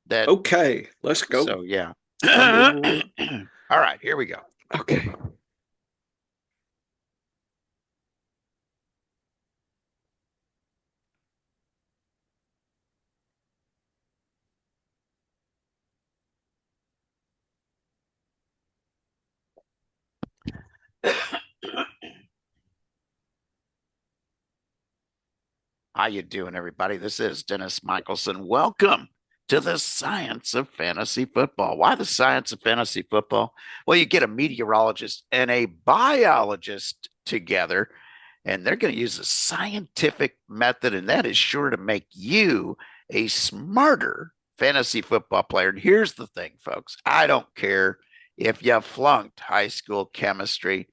that. Okay, let's go. So yeah. I'm All ready. right, here we go. Okay. How you doing, everybody? This is Dennis Michelson. Welcome to the science of fantasy football. Why the science of fantasy football? Well, you get a meteorologist and a biologist together, and they're going to use a scientific method, and that is sure to make you a smarter fantasy football player. And here's the thing, folks, I don't care if you flunked high school chemistry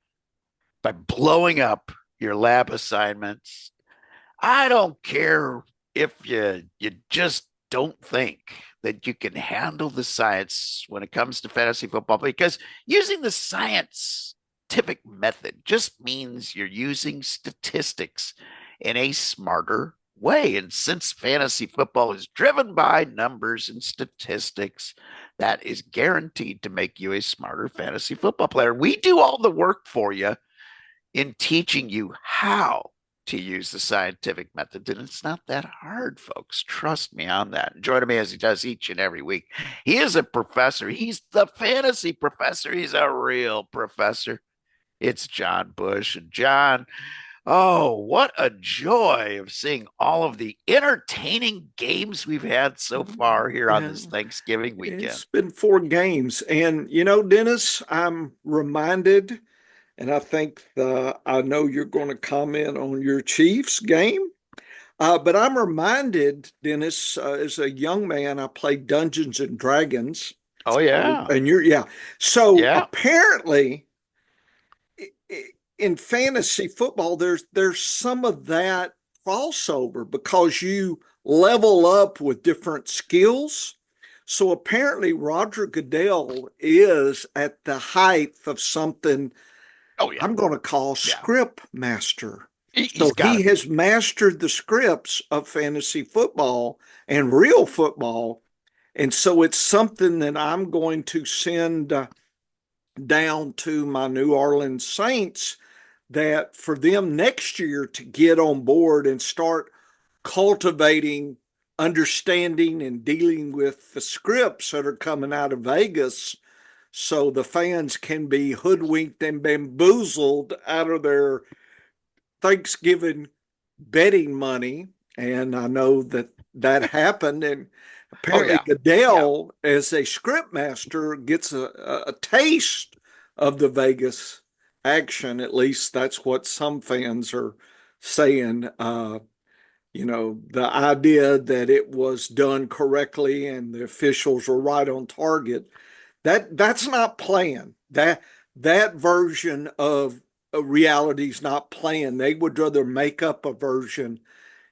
by blowing up your lab assignments. I don't care if you just don't think that you can handle the science when it comes to fantasy football, because using the scientific method just means you're using statistics in a smarter way. And since fantasy football is driven by numbers and statistics, that is guaranteed to make you a smarter fantasy football player. We do all the work for you in teaching you how to use the scientific method. And it's not that hard, folks. Trust me on that. Join me as he does each and every week. He is a professor. He's the fantasy professor. He's a real professor. It's John Bush. And John, oh, what a joy of seeing all of the entertaining games we've had so far here on Yeah, this Thanksgiving weekend. it's been 4 games. And, Dennis, I'm reminded, and I know you're going to comment on your Chiefs game. But I'm reminded, Dennis, as a young man, I played Dungeons and Dragons. Oh, yeah. And yeah. So Yeah. apparently, in fantasy football, there's some of that crossover because you level up with different skills. So apparently, Roger Goodell is at the height of something Oh, yeah. I'm going to call Yeah. script master. He's So got to he be. has mastered the scripts of fantasy football and real football. And so it's something that I'm going to send down to my New Orleans Saints, that for them next year to get on board and start cultivating understanding and dealing with the scripts that are coming out of Vegas, so the fans can be hoodwinked and bamboozled out of their Thanksgiving betting money. And I know that that happened. And Oh, apparently, yeah. Yeah. Goodell, as a script master, gets a taste of the Vegas action. At least that's what some fans are saying. The idea that it was done correctly and the officials were right on target, that's not playing. That version of reality is not playing. They would rather make up a version,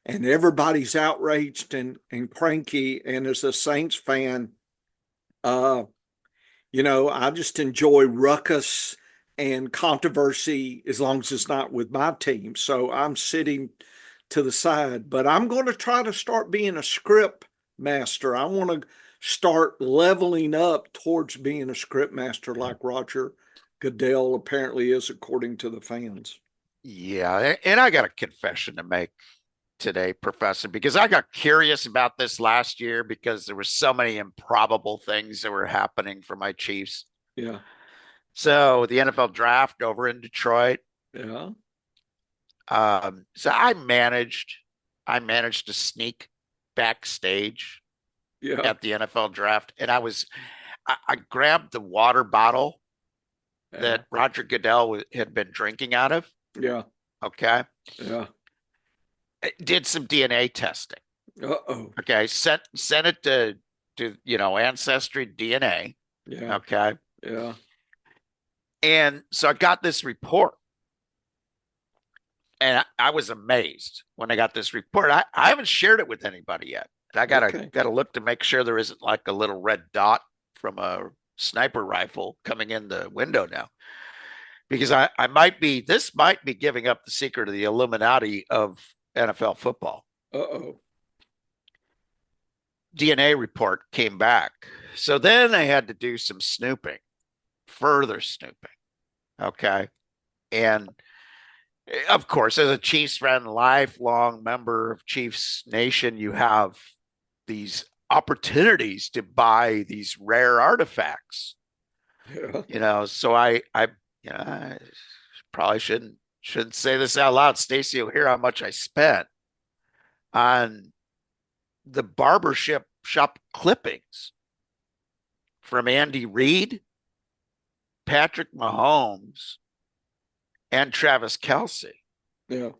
and everybody's outraged and cranky. And as a Saints fan, uh, I just enjoy ruckus and controversy as long as it's not with my team. So I'm sitting to the side, but I'm going to try to start being a script master. I want to start leveling up towards being a script master like Roger Goodell apparently is, according to the fans. Yeah, and I got a confession to make today, Professor, because I got curious about this last year because there were so many improbable things that were happening for my Chiefs. Yeah, So the NFL draft over in Detroit. yeah, So I managed to sneak backstage yeah, at the NFL draft, and I grabbed the water bottle yeah, that Roger Goodell had been drinking out of. yeah, Okay, yeah. did some DNA testing. Uh-oh. Okay, sent it to Ancestry DNA. Yeah, Okay, yeah. and so I got this report, and I was amazed when I got this report. I haven't shared it with anybody yet. I gotta Okay. gotta look to make sure there isn't like a little red dot from a sniper rifle coming in the window now, because I might be this might be giving up the secret of the Illuminati of NFL football. Uh-oh. DNA report came back. So then they had to do some snooping, further snooping. Okay. And of course, as a Chiefs fan, lifelong member of Chiefs Nation, you have these opportunities to buy these rare artifacts. Yeah. So I probably shouldn't say this out loud. Stacy will hear how much I spent on the barbershop clippings from Andy Reid, Patrick Mahomes, and Travis Kelsey. Yeah.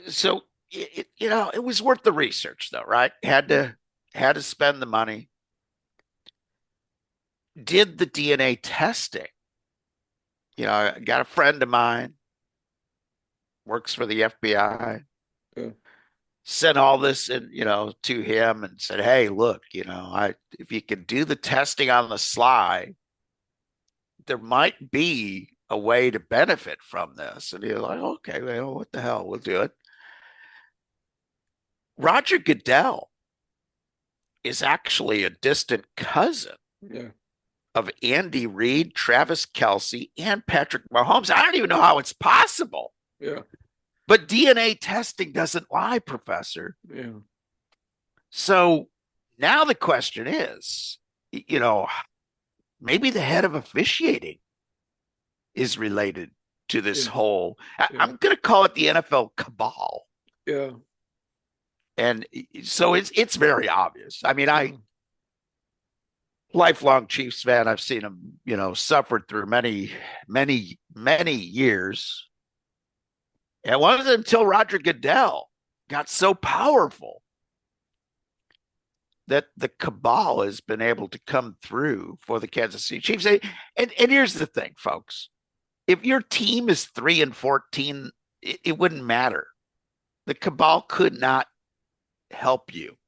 So it was worth the research, though, right? Had to spend the money. Did the DNA testing. I got a friend of mine works for the FBI. Yeah. Sent all this in, to him and said, "Hey, look, if you can do the testing on the sly, there might be a way to benefit from this." And he's like, "Okay, well, what the hell? We'll do it." Roger Goodell is actually a distant cousin Yeah. of Andy Reid, Travis Kelsey, and Patrick Mahomes. I don't even know how it's possible. Yeah. But DNA testing doesn't lie, Professor. Yeah. So now the question is, maybe the head of officiating is related to this Yeah. whole, Yeah. I'm going to call it the NFL cabal. Yeah. And so it's very obvious. I mean, Yeah. lifelong Chiefs fan, I've seen him, suffered through many, many, many years. It wasn't until Roger Goodell got so powerful that the cabal has been able to come through for the Kansas City Chiefs. And here's the thing, folks. If your team is 3-14, it wouldn't matter. The cabal could not help you.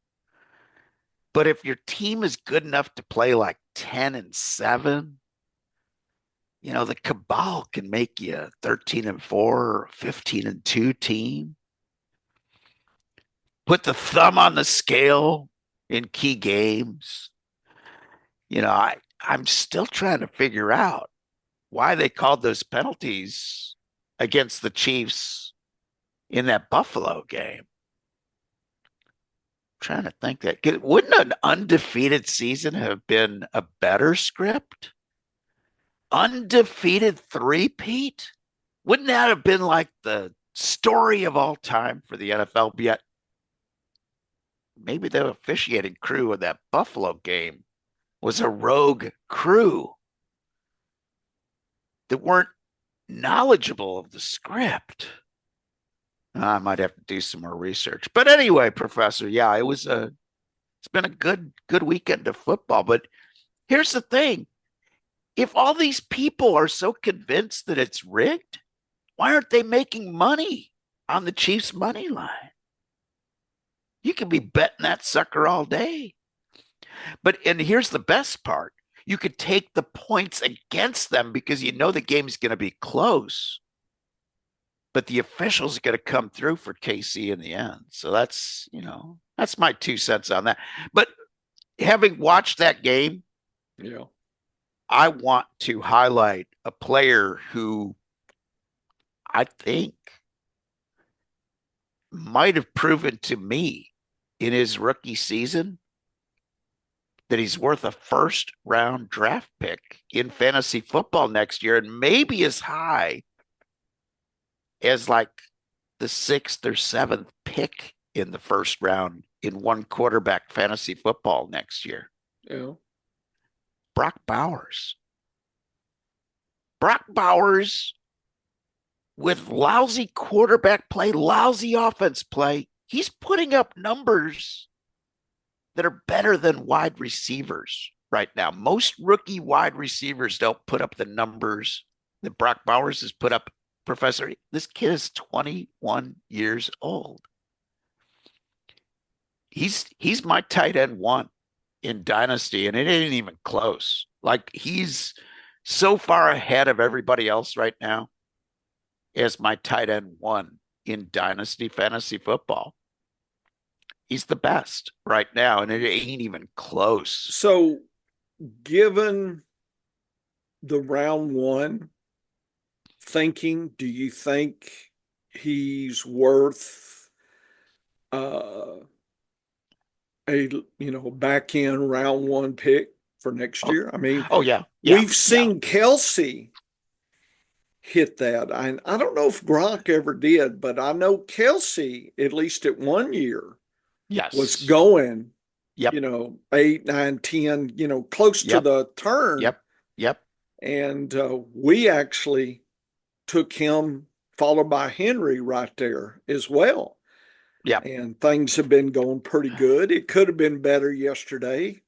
But if your team is good enough to play like 10-7, the cabal can make you a 13-4 or 15-2 team. Put the thumb on the scale in key games. I'm still trying to figure out why they called those penalties against the Chiefs in that Buffalo game. I'm trying to think that wouldn't an undefeated season have been a better script? Undefeated three-peat? Wouldn't that have been like the story of all time for the NFL? Yet maybe the officiating crew in that Buffalo game was a rogue crew that weren't knowledgeable of the script. I might have to do some more research. But anyway, Professor, yeah, it's been a good weekend of football. But here's the thing. If all these people are so convinced that it's rigged, why aren't they making money on the Chiefs money line? You could be betting that sucker all day. And here's the best part. You could take the points against them because you know the game's going to be close. But the officials are going to come through for KC in the end. So that's my 2 cents on that. But having watched that game, Yeah. I want to highlight a player who I think might have proven to me in his rookie season that he's worth a first round draft pick in fantasy football next year, and maybe as high as like the 6th or 7th pick in the first round in one quarterback fantasy football next year. Yeah. Brock Bowers. Brock Bowers, with lousy quarterback play, lousy offense play, he's putting up numbers that are better than wide receivers right now. Most rookie wide receivers don't put up the numbers that Brock Bowers has put up. Professor, this kid is 21 years old. He's my tight end one in Dynasty, and it ain't even close. Like, he's so far ahead of everybody else right now as my tight end one in Dynasty fantasy football. He's the best right now, and it ain't even close. So, given the round one thinking, do you think he's worth uh, a back end round one pick for next Oh, year? I mean, oh yeah, yeah, we've yeah. seen Kelsey hit that. I don't know if Gronk ever did, but I know Kelsey, at least at one year, was Yes. going, Yep. 8, 9, 10, close to Yep. the turn. Yep. Yep. And we actually took him, followed by Henry right there as well. Yep. And things have been going pretty good. It could have been better yesterday.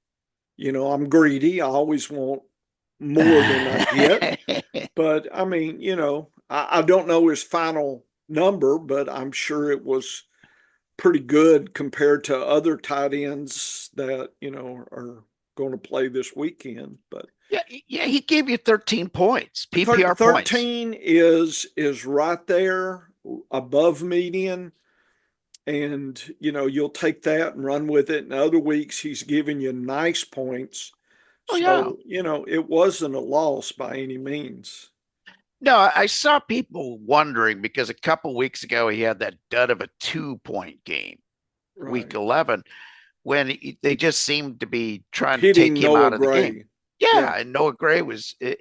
I'm greedy. I always want more than I get. But I mean, I don't know his final number, but I'm sure it was pretty good compared to other tight ends that, are going to play this weekend. But Yeah, yeah, he gave you 13 points, PPR points. 13 is right there above median. And, you'll take that and run with it. In other weeks, he's giving you nice points. Oh yeah. So, it wasn't a loss by any means. No, I saw people wondering because a couple weeks ago he had that dud of a 2 point game, week Right. 11, when they just seemed to be trying to take Hitting him Noah out of the game. Gray. Yeah. Yeah, and Noah Gray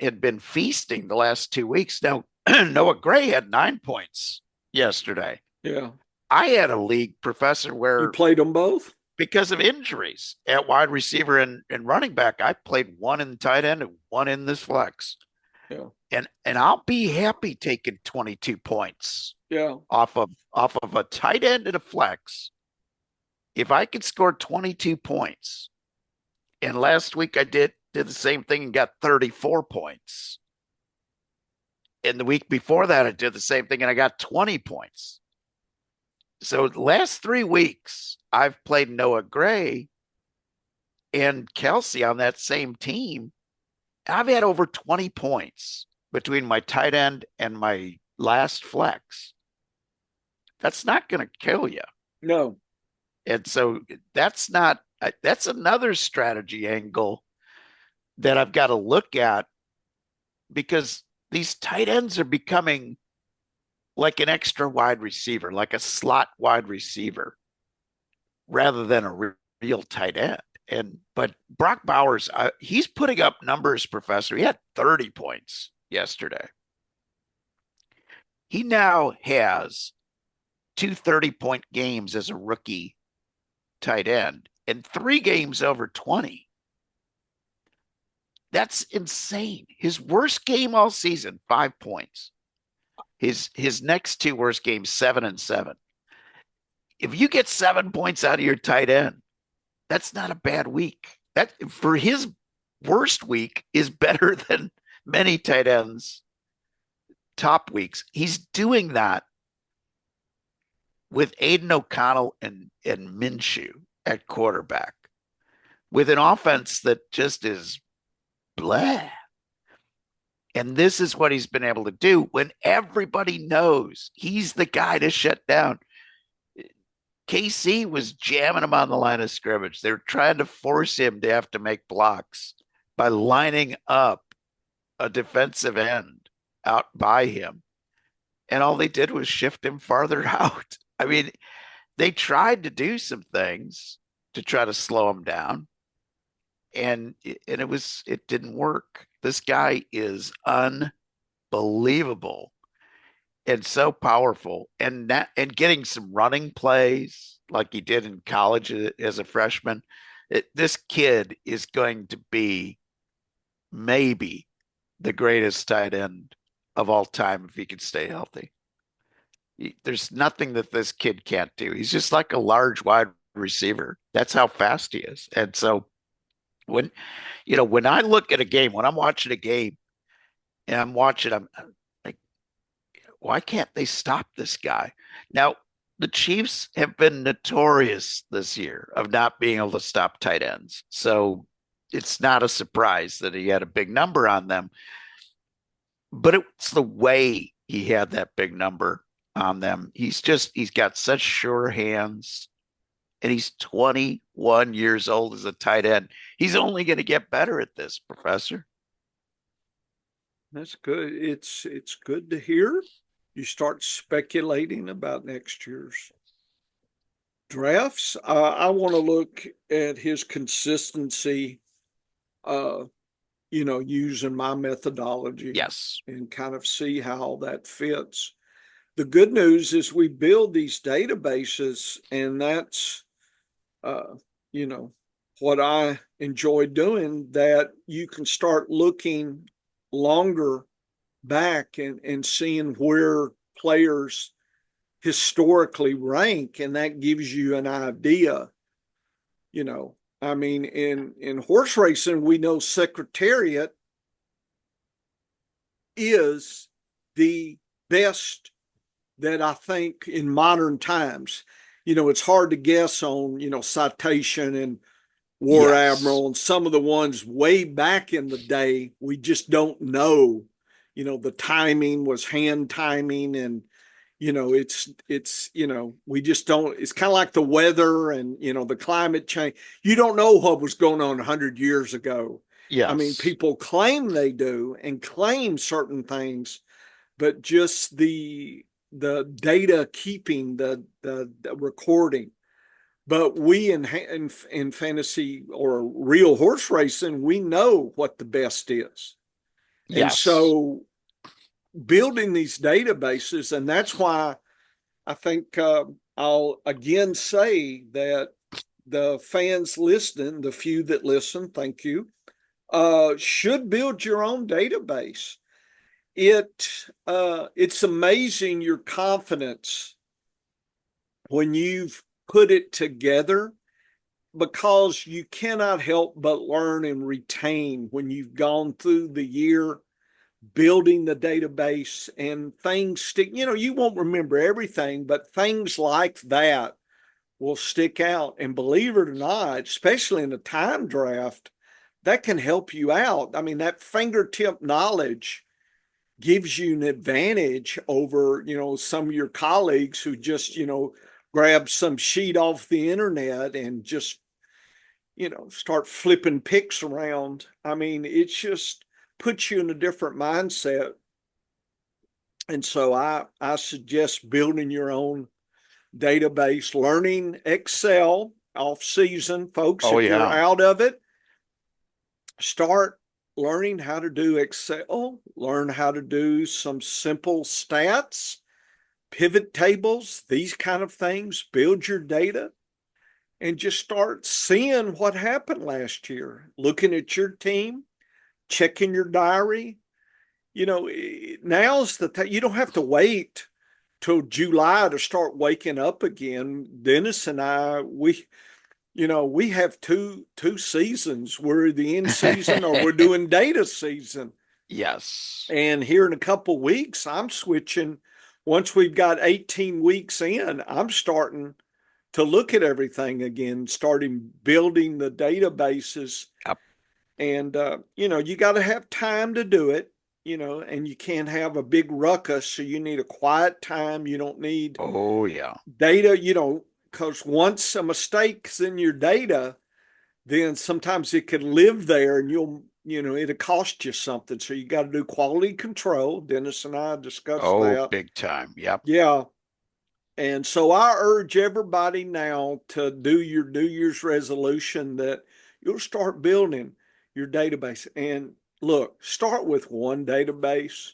had been feasting the last 2 weeks. Now Noah Gray had 9 points yesterday. Yeah. I had a league professor You where played them both? because of injuries at wide receiver and running back, I played one in the tight end and one in this flex. Yeah. And I'll be happy taking 22 points Yeah. off of a tight end and a flex. If I could score 22 points, and last week I did the same thing and got 34 points. And the week before that I did the same thing and I got 20 points. So the last 3 weeks I've played Noah Gray and Kelsey on that same team. I've had over 20 points between my tight end and my last flex. That's not going to kill you. No. And so that's another strategy angle that I've got to look at because these tight ends are becoming like an extra wide receiver, like a slot wide receiver rather than a real tight end. But Brock Bowers, he's putting up numbers, Professor. He had 30 points yesterday. He now has 2 30-point games as a rookie tight end and 3 games over 20. That's insane. His worst game all season, 5 points. His next 2 worst games, 7 and 7. If you get 7 points out of your tight end, that's not a bad week. That for his worst week is better than many tight ends top weeks. He's doing that with Aiden O'Connell and Minshew at quarterback with an offense that just is blah. And this is what he's been able to do when everybody knows he's the guy to shut down. KC was jamming him on the line of scrimmage. They're trying to force him to have to make blocks by lining up a defensive end out by him. And all they did was shift him farther out. I mean, they tried to do some things to try to slow him down. And it didn't work. This guy is unbelievable and so powerful and getting some running plays like he did in college as a freshman. This kid is going to be maybe the greatest tight end of all time if he can stay healthy. There's nothing that this kid can't do. He's just like a large wide receiver. That's how fast he is. And so when when I look at a game, when I'm watching a game and I'm like, why can't they stop this guy? Now, the Chiefs have been notorious this year of not being able to stop tight ends. So it's not a surprise that he had a big number on them. But it's the way he had that big number on them. He's got such sure hands and he's 21 years old as a tight end. He's only going to get better at this, Professor. That's good. It's good to hear. You start speculating about next year's drafts. I want to look at his consistency, uh, using my methodology Yes. and kind of see how that fits. The good news is we build these databases, and that's, uh, you know, what I enjoy doing, that you can start looking longer back and seeing where players historically rank, and that gives you an idea. you know I mean, in horse racing, we know Secretariat is the best that I think in modern times. It's hard to guess on, Citation and War Yes. Admiral and some of the ones way back in the day. We just don't know. The timing was hand timing, and we just don't. It's kind of like the weather and the climate change. You don't know what was going on 100 years ago. I mean, Yes. people claim they do and claim certain things, but just the data keeping, the recording. But we in fantasy or real horse racing, we know what the best is. And Yes. so building these databases, and that's why I think, I'll again say that the fans listening, the few that listen, thank you, should build your own database. It's amazing your confidence when you've put it together, because you cannot help but learn and retain when you've gone through the year building the database, and things stick. You won't remember everything, but things like that will stick out. And believe it or not, especially in a time draft, that can help you out. I mean, that fingertip knowledge gives you an advantage over, some of your colleagues who just, grab some sheet off the internet and just, start flipping picks around. I mean, it just puts you in a different mindset. And so I suggest building your own database, learning Excel off season, folks. Oh, If you're yeah. out of it, start learning how to do Excel, learn how to do some simple stats, pivot tables, these kind of things, build your data, and just start seeing what happened last year, looking at your team, checking your diary. Now's the time. You don't have to wait till July to start waking up again. Dennis and I, we have two seasons. We're the in season, or we're doing data season. Yes. And here in a couple weeks, I'm switching. Once we've got 18 weeks in, I'm starting to look at everything again, starting building the databases. Yep. And, you got to have time to do it, and you can't have a big ruckus. So you need a quiet time. You don't need Oh, yeah. data, because once a mistake's in your data, then sometimes it could live there, and it'll cost you something. So you got to do quality control. Dennis and I discussed Oh, that. big time. Yep. Yeah. And so I urge everybody now to do your New Year's resolution, that you'll start building your database. And look, start with one database.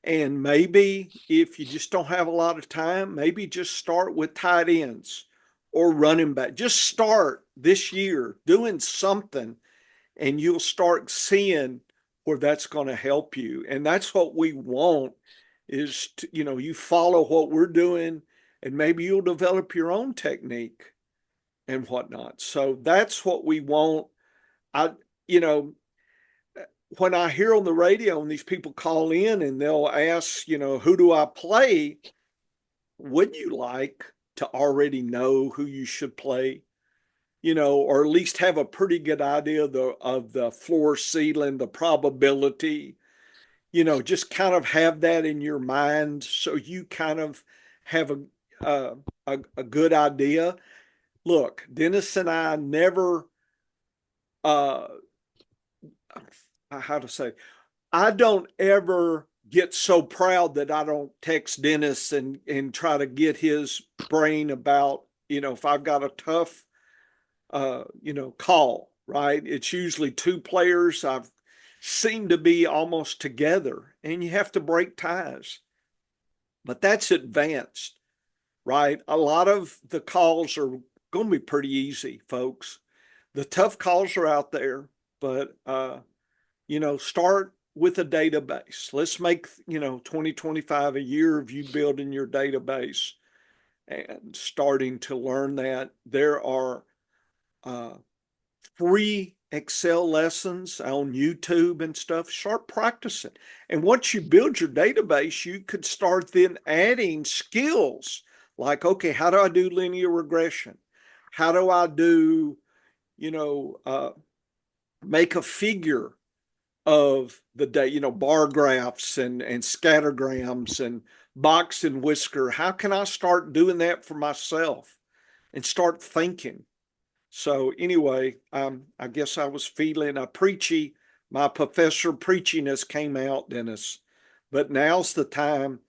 And maybe if you just don't have a lot of time, maybe just start with tight ends or running back. Just start this year doing something, and you'll start seeing where that's going to help you. And that's what we want, is to, you follow what we're doing, and maybe you'll develop your own technique and whatnot. So that's what we want. I, you know, when I hear on the radio and these people call in and they'll ask, who do I play? Wouldn't you like to already know who you should play? Or at least have a pretty good idea of the floor ceiling, the probability, just kind of have that in your mind, so you kind of have a good idea. look, Dennis and I never, uh, how to say, I don't ever get so proud that I don't text Dennis and try to get his brain about, if I've got a tough, call, right? It's usually two players. I've seemed to be almost together, and you have to break ties. But that's advanced, right? A lot of the calls are going to be pretty easy, folks. The tough calls are out there, but start with a database. Let's make 2025 a year of you building your database and starting to learn that. There are uh, free Excel lessons on YouTube and stuff. Start practicing. And once you build your database, you could start then adding skills like, okay, how do I do linear regression? How do I do, make a figure of the day, bar graphs and scattergrams and box and whisker? How can I start doing that for myself and start thinking? So anyway, I guess I was feeling a preachy. My professor preachiness came out, Dennis. But now's the time,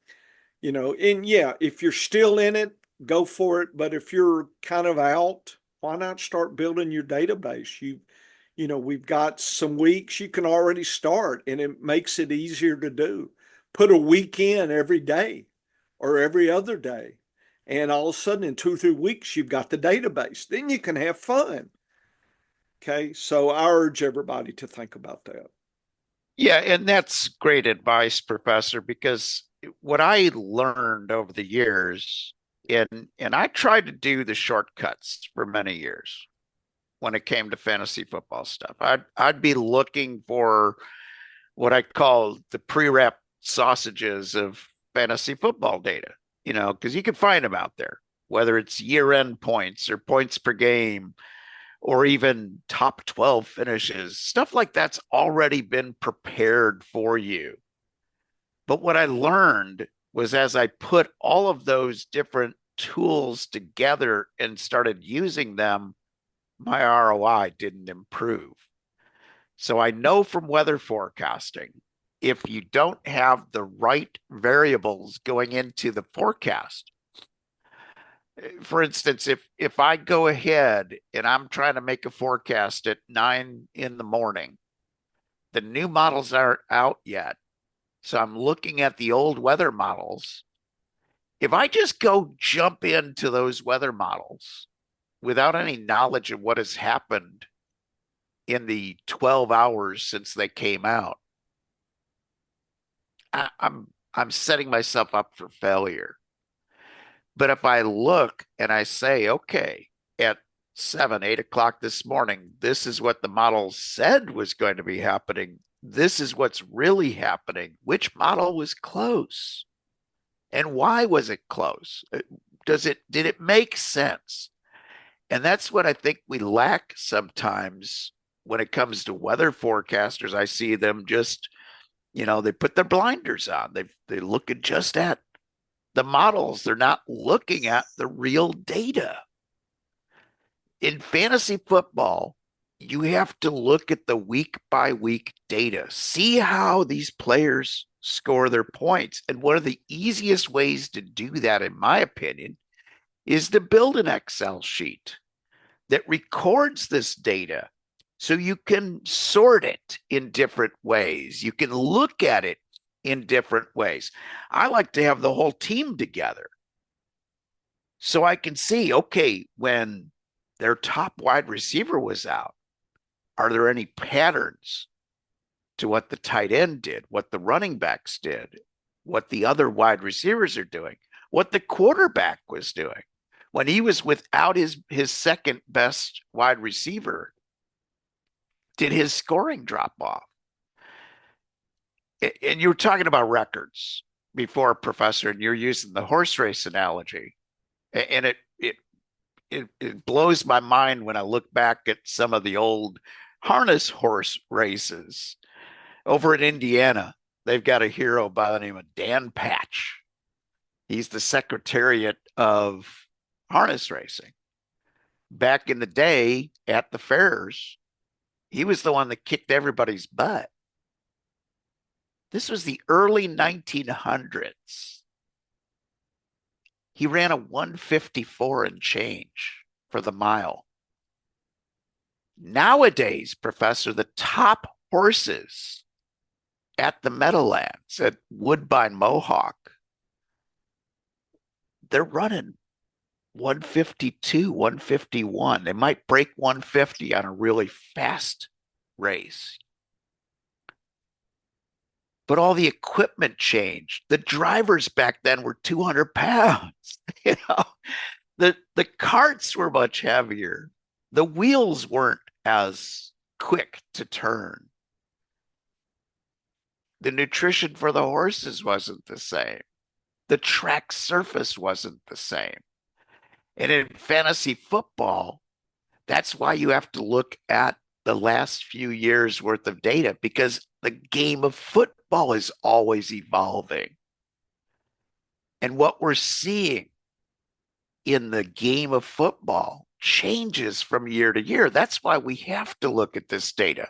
and yeah, if you're still in it, go for it. But if you're kind of out, why not start building your database? We've got some weeks you can already start, and it makes it easier to do. Put a week in every day or every other day. And all of a sudden, in 2 or 3 weeks, you've got the database. Then you can have fun. Okay. So I urge everybody to think about that. Yeah, and that's great advice, Professor, because what I learned over the years, and I tried to do the shortcuts for many years when it came to fantasy football stuff. I'd be looking for what I call the pre-wrap sausages of fantasy football data, because you can find them out there, whether it's year-end points or points per game or even top 12 finishes. Stuff like that's already been prepared for you. But what I learned was as I put all of those different tools together and started using them, my ROI didn't improve. So I know from weather forecasting, if you don't have the right variables going into the forecast, for instance, if I go ahead and I'm trying to make a forecast at 9 in the morning, the new models aren't out yet. So I'm looking at the old weather models. If I just go jump into those weather models without any knowledge of what has happened in the 12 hours since they came out, I'm setting myself up for failure. But if I look and I say, okay, at 7, 8 o'clock this morning, this is what the model said was going to be happening. This is what's really happening. Which model was close? And why was it close? Did it make sense? And that's what I think we lack sometimes when it comes to weather forecasters. I see them just, they put their blinders on. They look at just at the models. They're not looking at the real data. In fantasy football, you have to look at the week by week data, see how these players score their points. And one of the easiest ways to do that, in my opinion, is to build an Excel sheet that records this data so you can sort it in different ways. You can look at it in different ways. I like to have the whole team together so I can see, okay, when their top wide receiver was out, are there any patterns to what the tight end did, what the running backs did, what the other wide receivers are doing, what the quarterback was doing? When he was without his second best wide receiver, did his scoring drop off? And you were talking about records before, Professor, and you're using the horse race analogy. And it blows my mind when I look back at some of the old harness horse races over in Indiana. They've got a hero by the name of Dan Patch. He's the secretariat of harness racing. back in the day at the fairs, he was the one that kicked everybody's butt. This was the early 1900s. He ran a 154 and change for the mile. Nowadays, Professor, the top horses at the Meadowlands at Woodbine Mohawk, they're running 152, 151. They might break 150 on a really fast race. But all the equipment changed. The drivers back then were 200 pounds. You know, the carts were much heavier. The wheels weren't as quick to turn. The nutrition for the horses wasn't the same. The track surface wasn't the same. And in fantasy football, that's why you have to look at the last few years worth of data, because the game of football is always evolving. And what we're seeing in the game of football changes from year to year. That's why we have to look at this data.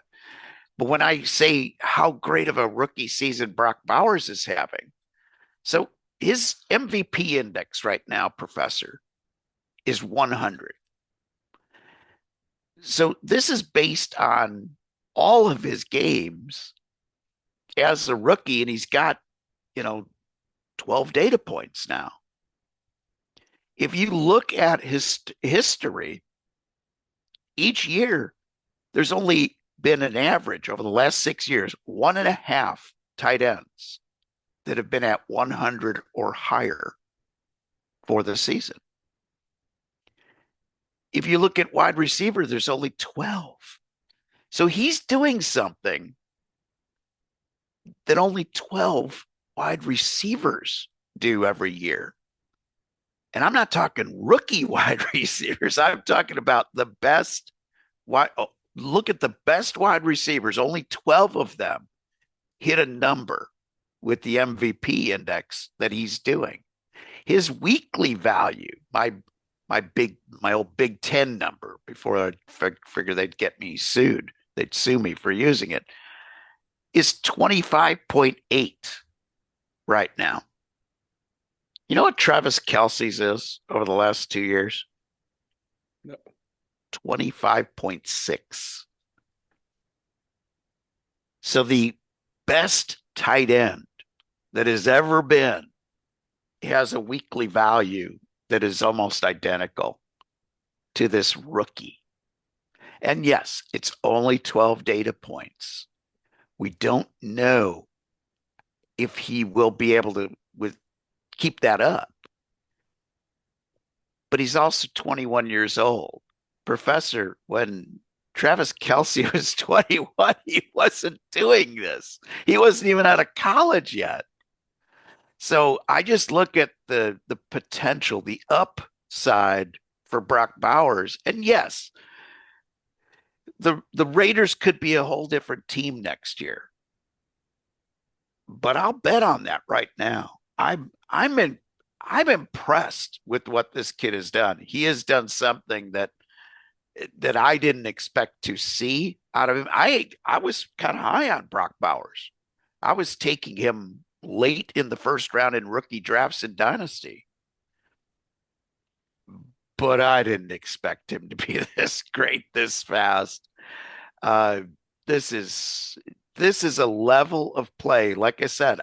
But when I say how great of a rookie season Brock Bowers is having, so his MVP index right now, Professor, is 100. So this is based on all of his games as a rookie, and he's got, 12 data points now. If you look at his history, each year, there's only been an average over the last 6 years, 1.5 tight ends that have been at 100 or higher for the season. If you look at wide receiver, there's only 12. So he's doing something that only 12 wide receivers do every year. And I'm not talking rookie wide receivers. I'm talking about the best wide. Oh, look at the best wide receivers. Only 12 of them hit a number with the MVP index that he's doing. His weekly value, my old Big Ten number, before I figure they'd get me sued, they'd sue me for using it, is 25.8 right now. You know what Travis Kelce's is over the last 2 years? No. 25.6. So the best tight end that has ever been has a weekly value that is almost identical to this rookie. And yes, it's only 12 data points. We don't know if he will be able to keep that up. But he's also 21 years old. Professor, when Travis Kelce was 21, he wasn't doing this. He wasn't even out of college yet. So I just look at the potential, the upside for Brock Bowers. And yes, the Raiders could be a whole different team next year. But I'll bet on that right now. I'm impressed with what this kid has done. He has done something that I didn't expect to see out of him. I was kind of high on Brock Bowers. I was taking him late in the first round in rookie drafts in Dynasty. But I didn't expect him to be this great this fast. This is a level of play. Like I said,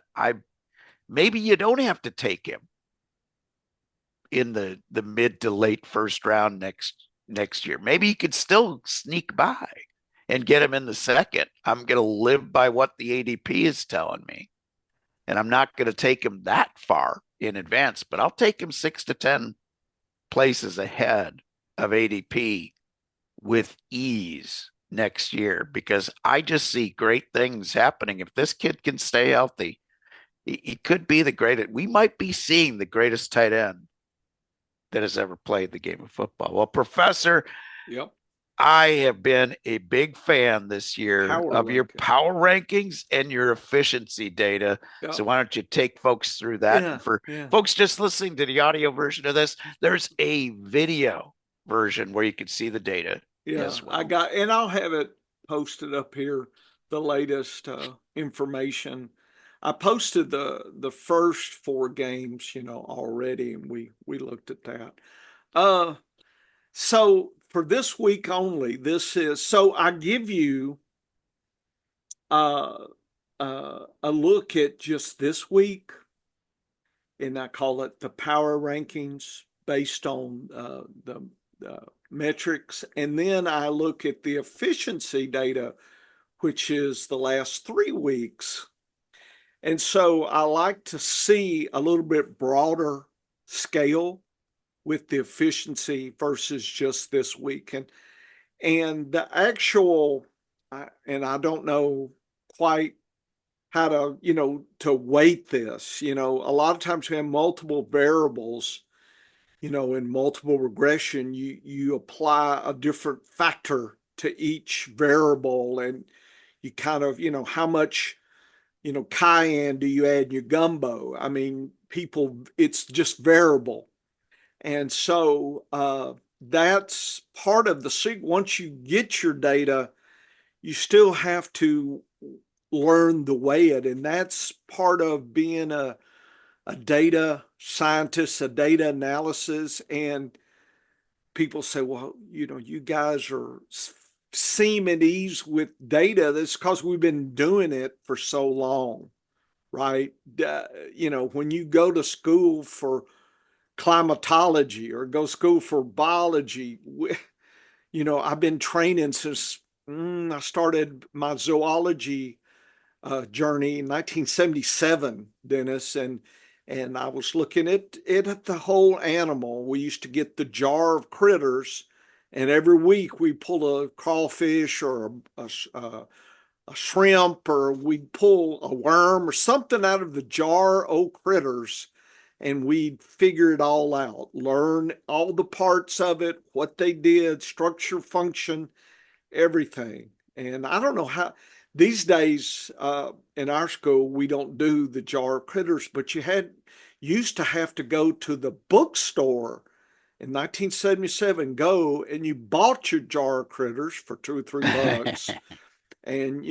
maybe you don't have to take him in the mid to late first round next year. Maybe you could still sneak by and get him in the second. I'm going to live by what the ADP is telling me. And I'm not going to take him that far in advance, but I'll take him 6 to 10 places ahead of ADP with ease next year, because I just see great things happening. If this kid can stay healthy, he could be the greatest. We might be seeing the greatest tight end that has ever played the game of football. Well, Professor, Yep. I have been a big fan this year of your power rankings and your efficiency data. Yep. So why don't you take folks through that? And for folks just listening to the audio version of this, there's a video version where you can see the data Yeah, as well. and I'll have it posted up here, the latest information. I posted the first four games, already, and we looked at that. Uh, so for this week only, so I give you uh, a look at just this week, and I call it the power rankings based on the metrics. And then I look at the efficiency data, which is the last 3 weeks. And so I like to see a little bit broader scale with the efficiency versus just this week. And the actual, and I don't know quite how to, to weight this. A lot of times we have multiple variables, in multiple regression, you apply a different factor to each variable, and you kind of, how much, cayenne do you add in your gumbo? I mean, people, it's just variable. And so that's part of the secret. Once you get your data, you still have to learn the way it, and that's part of being a data scientist, a data analysis. And people say, well, you guys seem at ease with data. That's because we've been doing it for so long, right? When you go to school for climatology or go to school for biology, I've been training since I started my zoology journey in 1977, Dennis, and I was looking at it at the whole animal. We used to get the jar of critters, and every week we pull a crawfish or a shrimp, or we'd pull a worm or something out of the jar of critters, and we'd figure it all out, learn all the parts of it, what they did, structure, function, everything. And I don't know how these days in our school we don't do the jar of critters, but used to have to go to the bookstore in 1977, go and you bought your jar of critters for $2 or $3. And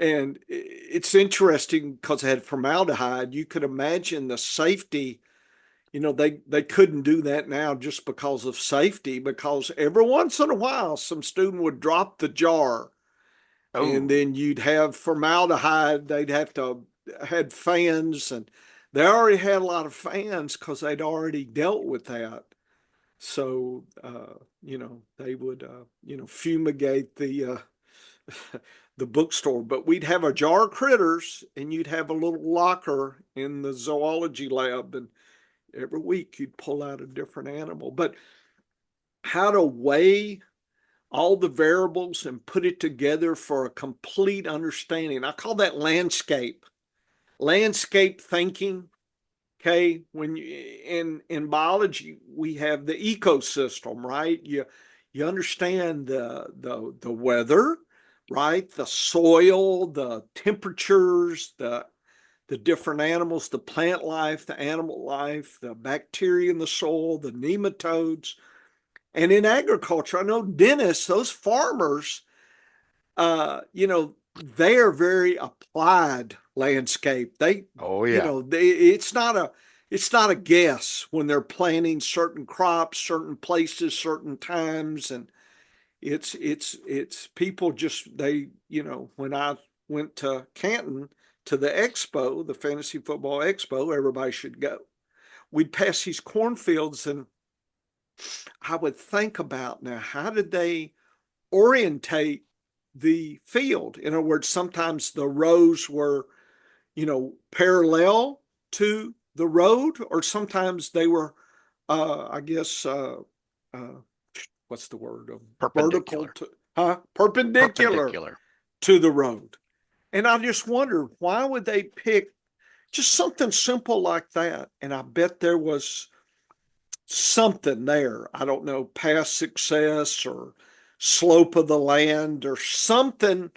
and it's interesting because it had formaldehyde. You could imagine the safety. They couldn't do that now just because of safety, because every once in a while some student would drop the jar, and Oh, then you'd have formaldehyde. They'd have to had fans, and they already had a lot of fans because they'd already dealt with that. So they would fumigate the bookstore. But we'd have a jar of critters, and you'd have a little locker in the zoology lab, and every week you'd pull out a different animal. But how to weigh all the variables and put it together for a complete understanding. I call that landscape thinking. Okay, when you in biology we have the ecosystem, right? You understand the weather, right? The soil, the temperatures, the different animals, the plant life, the animal life, the bacteria in the soil, the nematodes. And in agriculture, I know dentists, those farmers, they are very applied landscape. oh yeah. It's not a guess when they're planting certain crops, certain places, certain times, and it's people just when I went to Canton to the expo, the fantasy football expo, everybody should go. We'd pass these cornfields, and I would think about, now, how did they orientate the field? In other words, sometimes the rows were, parallel to the road, or sometimes they were, I guess, uh, what's the word? Vertical Perpendicular. to, perpendicular Perpendicular. to the road. And I just wondered, why would they pick just something simple like that? And I bet there was something there. I don't know, past success or slope of the land or something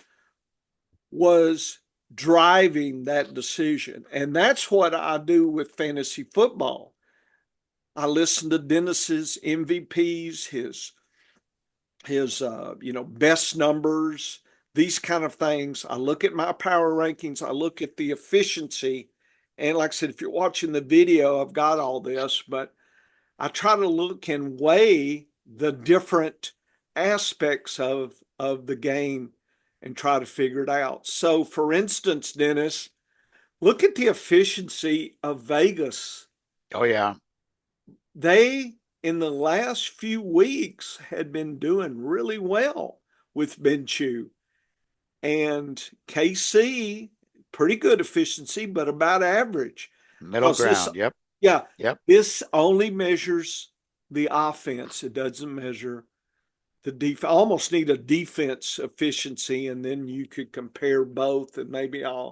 was driving that decision. And that's what I do with fantasy football. I listen to Dennis's MVPs, his best numbers, these kind of things. I look at my power rankings. I look at the efficiency, and like I said, if you're watching the video, I've got all this, but I try to look and weigh the different aspects of the game and try to figure it out. So, for instance, Dennis, look at the efficiency of Vegas. Oh yeah, They, in the last few weeks, had been doing really well with Minshew. And KC, pretty good efficiency, but about average. middle Because this, ground. Yep, yeah, yep. this only measures the offense. It doesn't measure the defense. Almost need a defense efficiency, and then you could compare both. And maybe I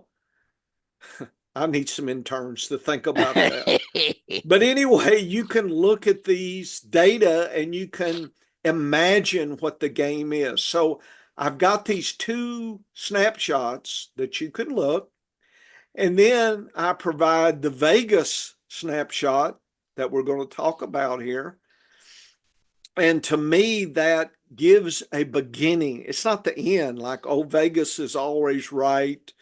need some interns to think about that. But anyway, you can look at these data and you can imagine what the game is. So I've got these two snapshots that you can look, and then I provide the Vegas snapshot that we're going to talk about here. And to me, that gives a beginning. It's not the end, like, oh, Vegas is always right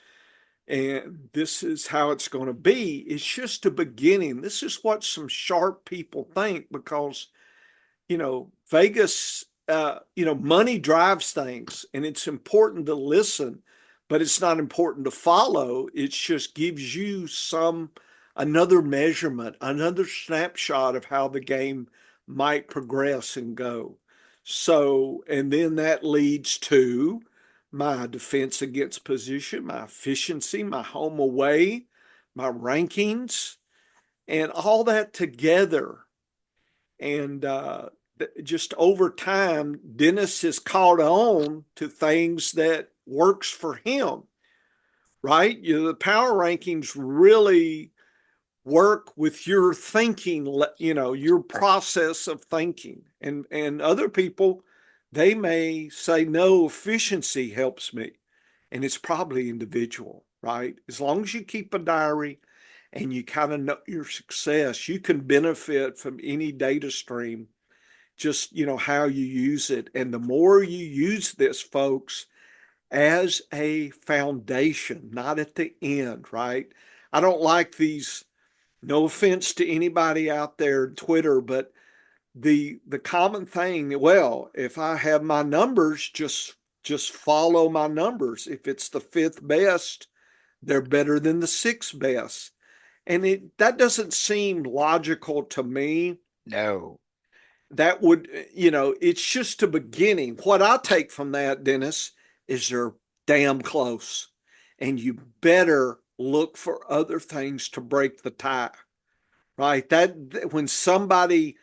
and this is how it's going to be. It's just a beginning. This is what some sharp people think because, Vegas, money drives things and it's important to listen, but it's not important to follow. It just gives you another measurement, another snapshot of how the game might progress and go. So, and then that leads to my defense against position, my efficiency, my home away, my rankings, and all that together. And just over time, Dennis has caught on to things that works for him, right? The power rankings really work with your thinking, your process of thinking. And other people, they may say, no, efficiency helps me. And it's probably individual, right? As long as you keep a diary and you kind of know your success, you can benefit from any data stream, just, how you use it. And the more you use this, folks, as a foundation, not at the end, right? I don't like these, no offense to anybody out there, Twitter, but the common thing, well, if I have my numbers, just follow my numbers. If it's the fifth best, they're better than the sixth best. And that doesn't seem logical to me. No. That would, it's just a beginning. What I take from that, Dennis, is they're damn close. And you better look for other things to break the tie, right? That when somebody,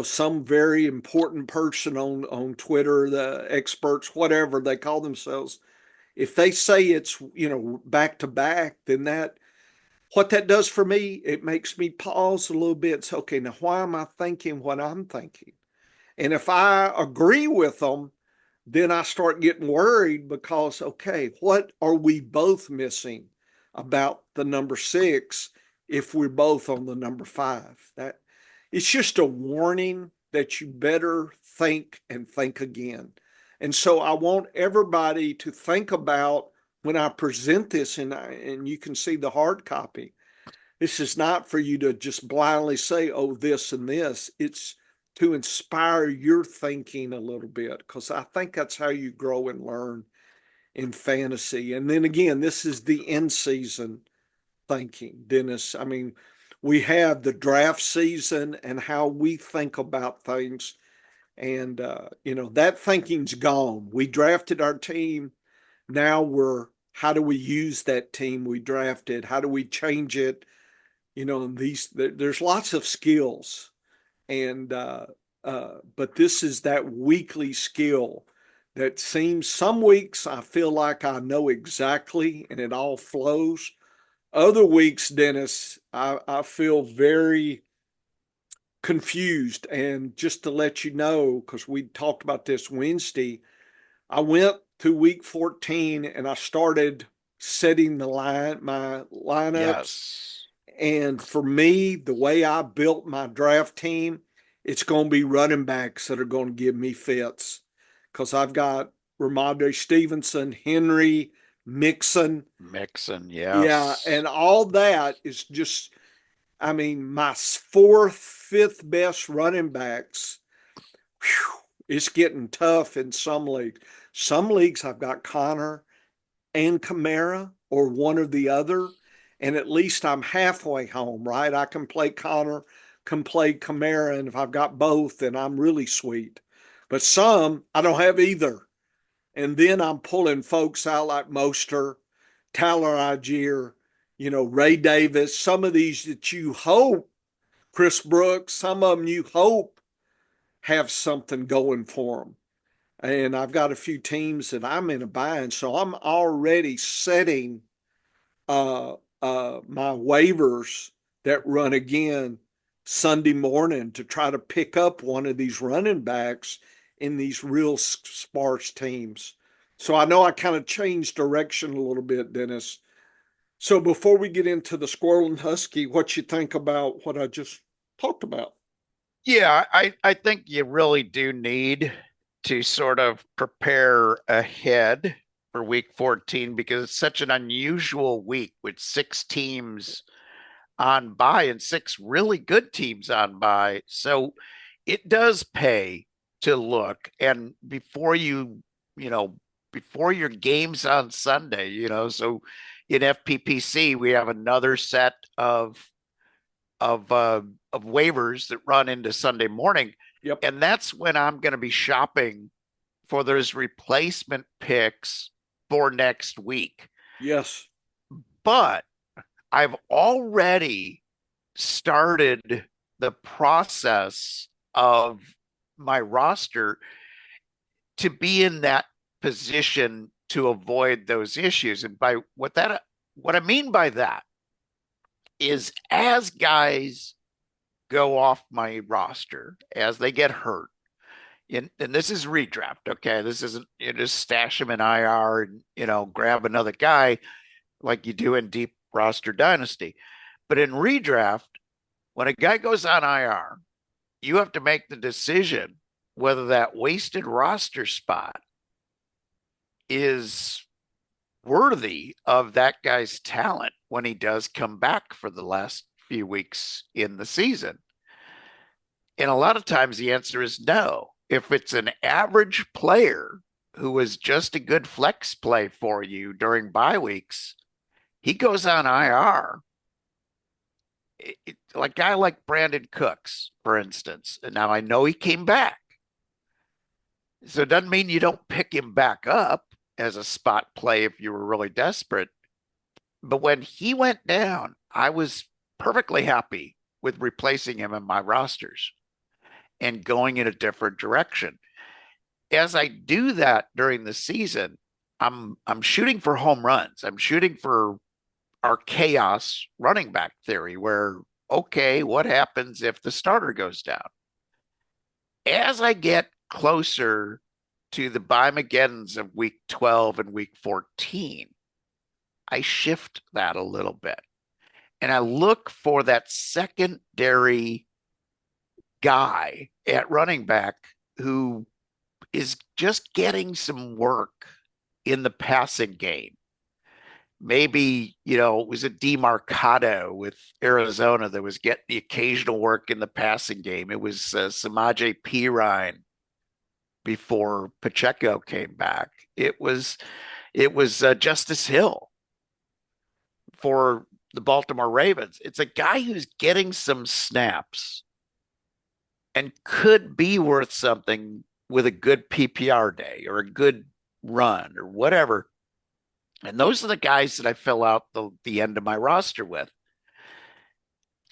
some very important person on Twitter, the experts, whatever they call themselves, if they say it's, back to back, then what that does for me, it makes me pause a little bit. It's okay. Now, why am I thinking what I'm thinking? And if I agree with them, then I start getting worried because, okay, what are we both missing about the number six if we're both on the number five? That it's just a warning that you better think and think again. And so I want everybody to think about when I present this, and you can see the hard copy. This is not for you to just blindly say, oh, this and this. It's to inspire your thinking a little bit, because I think that's how you grow and learn in fantasy. And then again, this is the in season thinking, Dennis. I mean, we have the draft season and how we think about things. And, that thinking's gone. We drafted our team. Now how do we use that team we drafted? How do we change it? There's lots of skills, and but this is that weekly skill that seems, some weeks I feel like I know exactly and it all flows. Other weeks, Dennis, I feel very confused. And just to let you know, because we talked about this Wednesday, I went to week 14 and I started setting my lineups. Yes. And for me, the way I built my draft team, it's going to be running backs that are going to give me fits because I've got Ramondre Stevenson, Henry, Mixon. Mixon, Yeah. yes. And all that is just, I mean, my fourth, fifth best running backs. Whew, it's getting tough in some leagues. Some leagues I've got Connor and Kamara or one or the other. And at least I'm halfway home, right? I can play Connor, can play Kamara. And if I've got both, then I'm really sweet. But some, I don't have either. And then I'm pulling folks out like Moster, Tyler Algier, Ray Davis, some of these that you hope, Chris Brooks, some of them you hope have something going for them. And I've got a few teams that I'm in a bind. So I'm already setting uh, my waivers that run again Sunday morning to try to pick up one of these running backs in these real sparse teams. So I know I kind of changed direction a little bit, Dennis. So before we get into the Squirrel and Husky, what you think about what I just talked about? Yeah, I think you really do need to sort of prepare ahead for week 14 because it's such an unusual week with six teams on bye and six really good teams on bye. So it does pay to look. And you know, before your games on Sunday, so in FPPC, we have another set of uh, of waivers that run into Sunday morning, Yep. and that's when I'm going to be shopping for those replacement picks for next week. Yes. But I've already started the process of my roster to be in that position to avoid those issues. And by what I mean by that is as guys go off my roster, as they get hurt, and this is redraft, okay? This isn't you just stash them in IR and grab another guy like you do in deep roster dynasty. But in redraft, when a guy goes on IR, you have to make the decision whether that wasted roster spot is worthy of that guy's talent when he does come back for the last few weeks in the season. And a lot of times the answer is no. If it's an average player who is just a good flex play for you during bye weeks, he goes on IR. Like a guy like Brandon Cooks, for instance. And now I know he came back. So it doesn't mean you don't pick him back up as a spot play if you were really desperate. But when he went down, I was perfectly happy with replacing him in my rosters and going in a different direction. As I do that during the season, I'm shooting for home runs. I'm shooting for our chaos running back theory where okay, what happens if the starter goes down? As I get closer to the Bimageddons of week 12 and week 14, I shift that a little bit. And I look for that secondary guy at running back who is just getting some work in the passing game. Maybe, it was a Demarcado with Arizona that was getting the occasional work in the passing game. It was Samaje Perine before Pacheco came back. It was Justice Hill for the Baltimore Ravens. It's a guy who's getting some snaps and could be worth something with a good PPR day or a good run or whatever. And those are the guys that I fill out the end of my roster with.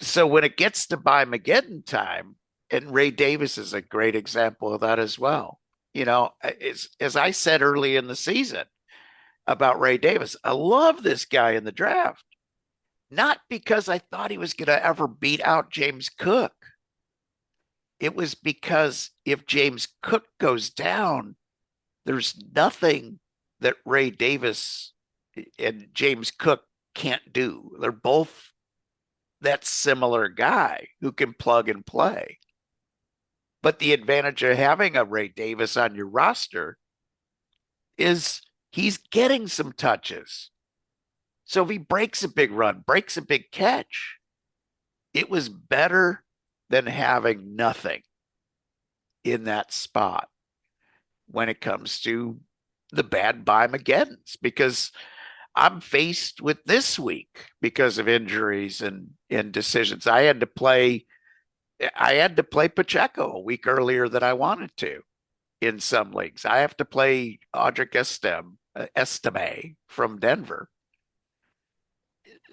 So when it gets to Mageddon time, and Ray Davis is a great example of that as well. As I said early in the season about Ray Davis, I love this guy in the draft, not because I thought he was going to ever beat out James Cook. It was because if James Cook goes down, there's nothing that Ray Davis and James Cook can't do. They're both that similar guy who can plug and play. But the advantage of having a Ray Davis on your roster is he's getting some touches. So if he breaks a big run, breaks a big catch, it was better than having nothing in that spot when it comes to the bad by-Mageddons, because I'm faced with this week because of injuries and decisions. I had to play Pacheco a week earlier than I wanted to in some leagues. I have to play Audric Estime from Denver.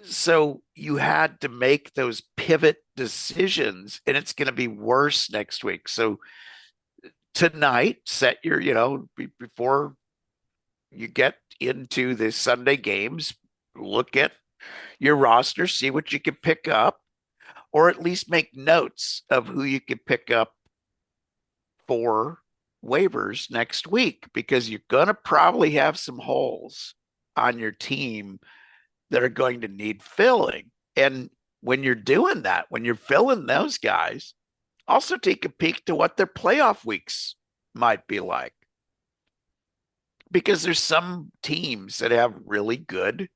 So you had to make those pivot decisions, and it's going to be worse next week. So tonight, set your, before you get into the Sunday games, look at your roster, see what you can pick up, or at least make notes of who you can pick up for waivers next week, because you're going to probably have some holes on your team that are going to need filling. And when you're doing that, when you're filling those guys, also take a peek to what their playoff weeks might be like. Because there's some teams that have really good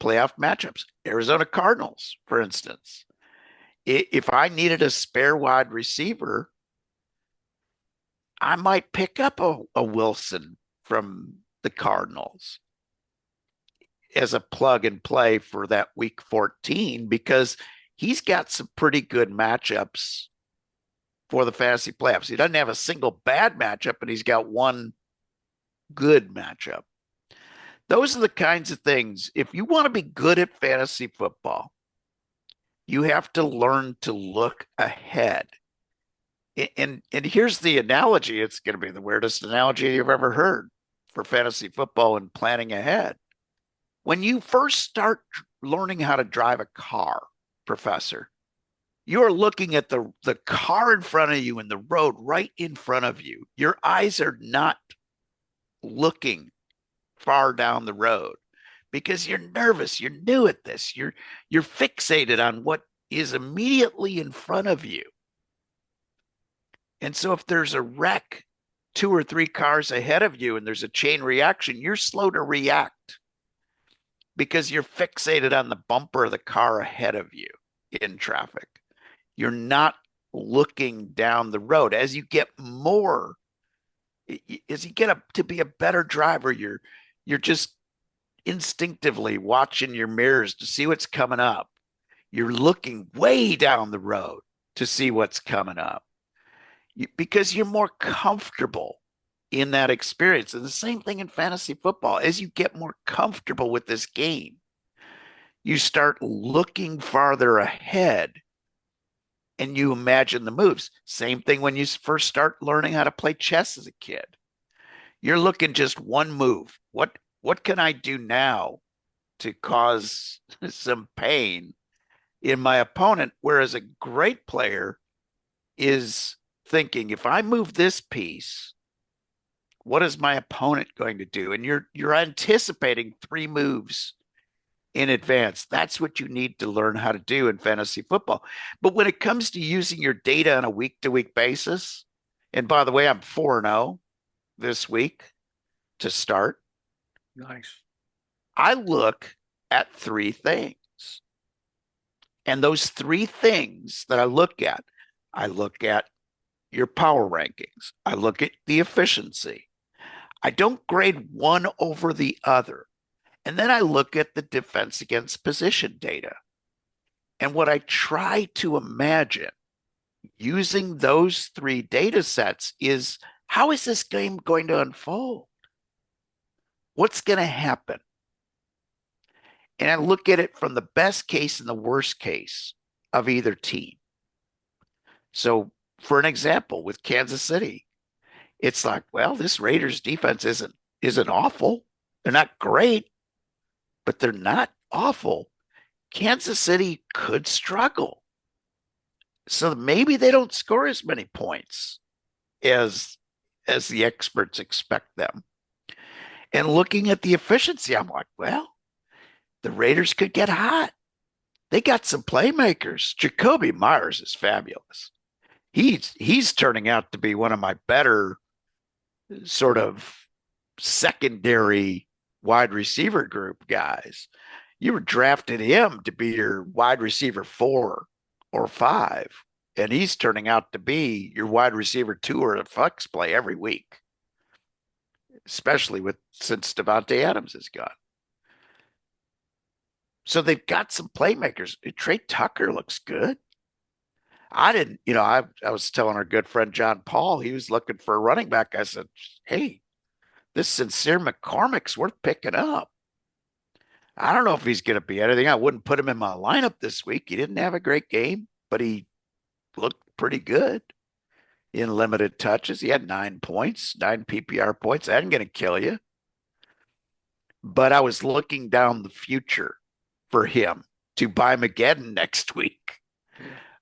playoff matchups. Arizona Cardinals, for instance. If I needed a spare wide receiver, I might pick up a Wilson from the Cardinals as a plug and play for that week 14, because he's got some pretty good matchups for the fantasy playoffs. He doesn't have a single bad matchup, but he's got one good matchup. Those are the kinds of things. If you want to be good at fantasy football, you have to learn to look ahead. And here's the analogy. It's going to be the weirdest analogy you've ever heard for fantasy football and planning ahead. When you first start learning how to drive a car, professor, you're looking at the car in front of you and the road right in front of you. Your eyes are not looking far down the road because you're nervous. You're new at this. You're fixated on what is immediately in front of you. And so if there's a wreck 2 or 3 cars ahead of you and there's a chain reaction, you're slow to react because you're fixated on the bumper of the car ahead of you in traffic. You're not looking down the road. As you get to be a better driver, you're just instinctively watching your mirrors to see what's coming up. You're looking way down the road to see what's coming up because you're more comfortable in that experience. And the same thing in fantasy football. As you get more comfortable with this game, you start looking farther ahead and you imagine the moves. Same thing when you first start learning how to play chess as a kid. You're looking just one move. What can I do now to cause some pain in my opponent? Whereas a great player is thinking, if I move this piece, what is my opponent going to do? And you're anticipating 3 moves in advance. That's what you need to learn how to do in fantasy football. But when it comes to using your data on a week-to-week basis, and by the way, I'm 4-0 this week to start. Nice. I look at 3 things. And those 3 things that I look at your power rankings. I look at the efficiency. I don't grade one over the other. And then I look at the defense against position data. And what I try to imagine using those 3 data sets is, how is this game going to unfold? What's going to happen? And I look at it from the best case and the worst case of either team. So, for an example, with Kansas City, it's like, well, this Raiders defense isn't awful. They're not great, but they're not awful. Kansas City could struggle. So maybe they don't score as many points as the experts expect them. And looking at the efficiency, I'm like, well, the Raiders could get hot. They got some playmakers. Jacoby Myers is fabulous. He's turning out to be one of my better sort of secondary wide receiver group guys. You were drafting him to be your wide receiver 4 or 5, and he's turning out to be your wide receiver 2 or a flex play every week, especially with since Devontae Adams is gone. So they've got some playmakers. Trey Tucker looks good. I didn't, I was telling our good friend John Paul, he was looking for a running back. I said, hey, this Sincere McCormick's worth picking up. I don't know if he's going to be anything. I wouldn't put him in my lineup this week. He didn't have a great game, but he looked pretty good in limited touches. He had 9 points, 9 PPR points. That ain't going to kill you. But I was looking down the future for him to buy Mageddon next week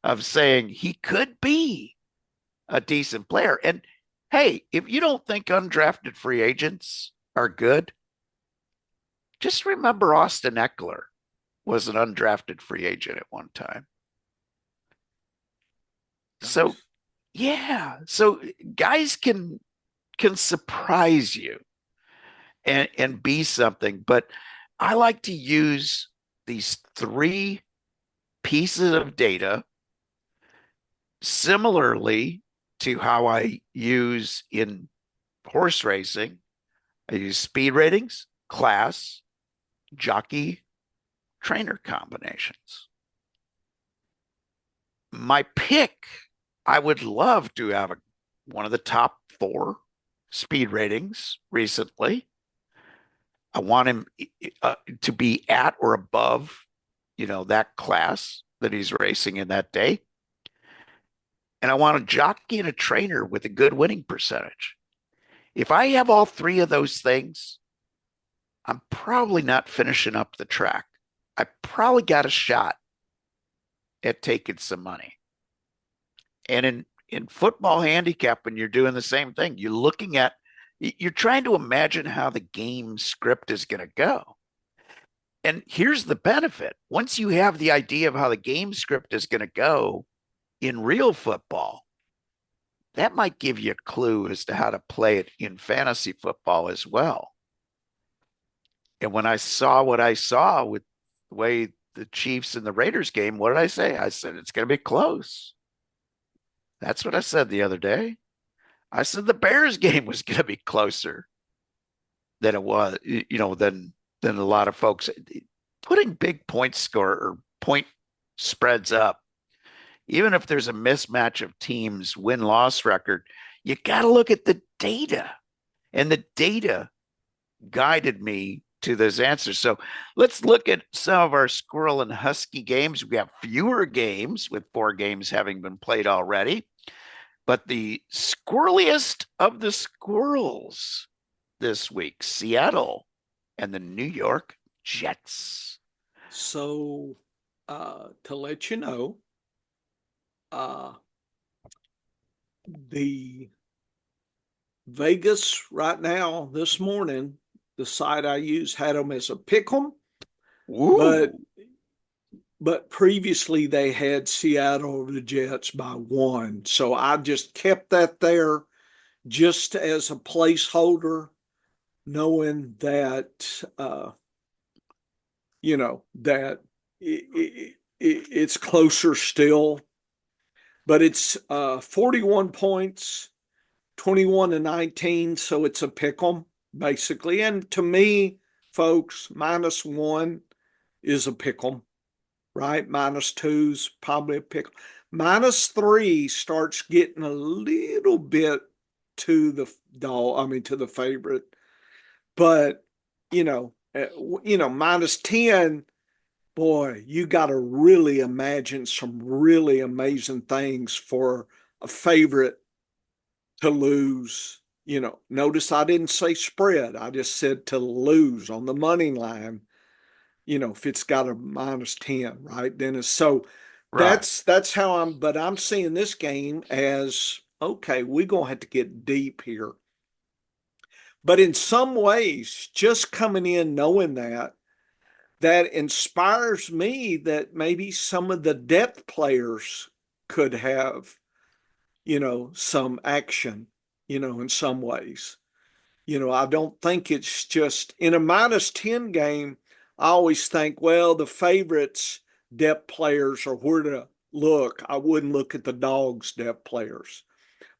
of saying he could be a decent player. And hey, if you don't think undrafted free agents are good, just remember Austin Eckler was an undrafted free agent at one time. Nice. So yeah, so guys can surprise you and be something, but I like to use these 3 pieces of data similarly to how I use in horse racing. I use speed ratings, class, jockey, trainer combinations. My pick, I would love to have one of the top 4 speed ratings recently. I want him to be at or above, that class that he's racing in that day. And I want a jockey and a trainer with a good winning percentage. If I have all 3 of those things, I'm probably not finishing up the track. I probably got a shot at taking some money. And in football handicap, when you're doing the same thing, you're trying to imagine how the game script is going to go. And here's the benefit. Once you have the idea of how the game script is going to go in real football, that might give you a clue as to how to play it in fantasy football as well. And when I saw what I saw with the way the Chiefs and the Raiders game, what did I say? I said, it's going to be close. That's what I said the other day. I said the Bears game was going to be closer than it was, than a lot of folks. Putting big point score or point spreads up, even if there's a mismatch of teams' win-loss record, you got to look at the data. And the data guided me to those answers. So let's look at some of our Squirrel and Husky games. We have fewer games, with 4 games having been played already. But the squirreliest of the squirrels this week, Seattle and the New York Jets. So to let you know, the Vegas right now, this morning, the site I use had them as a pick 'em, but previously they had Seattle over the Jets by 1. So I just kept that there just as a placeholder, knowing that that it's closer still. But it's 41 points, 21-19, so it's a pick 'em basically. And to me, folks, -1 is a pick 'em, right? -2's probably a pick 'em. -3 starts getting a little bit to the to the favorite. But -10, boy, you got to really imagine some really amazing things for a favorite to lose. Notice I didn't say spread. I just said to lose on the money line, if it's got a -10, right, Dennis? So Right. that's how but I'm seeing this game as, okay, we're going to have to get deep here. But in some ways, just coming in knowing that that inspires me that maybe some of the depth players could have, some action, in some ways. I don't think it's just in a -10 game. I always think, well, the favorites depth players are where to look. I wouldn't look at the dogs depth players.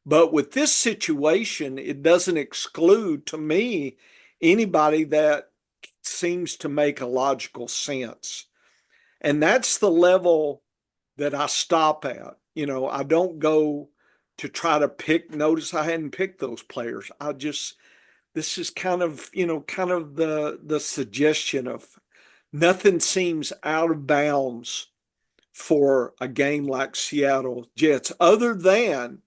But with this situation, it doesn't exclude to me anybody that seems to make a logical sense. And that's the level that I stop at. I don't go to try to pick. Notice I hadn't picked those players. This is kind of the suggestion of nothing seems out of bounds for a game like Seattle Jets, other than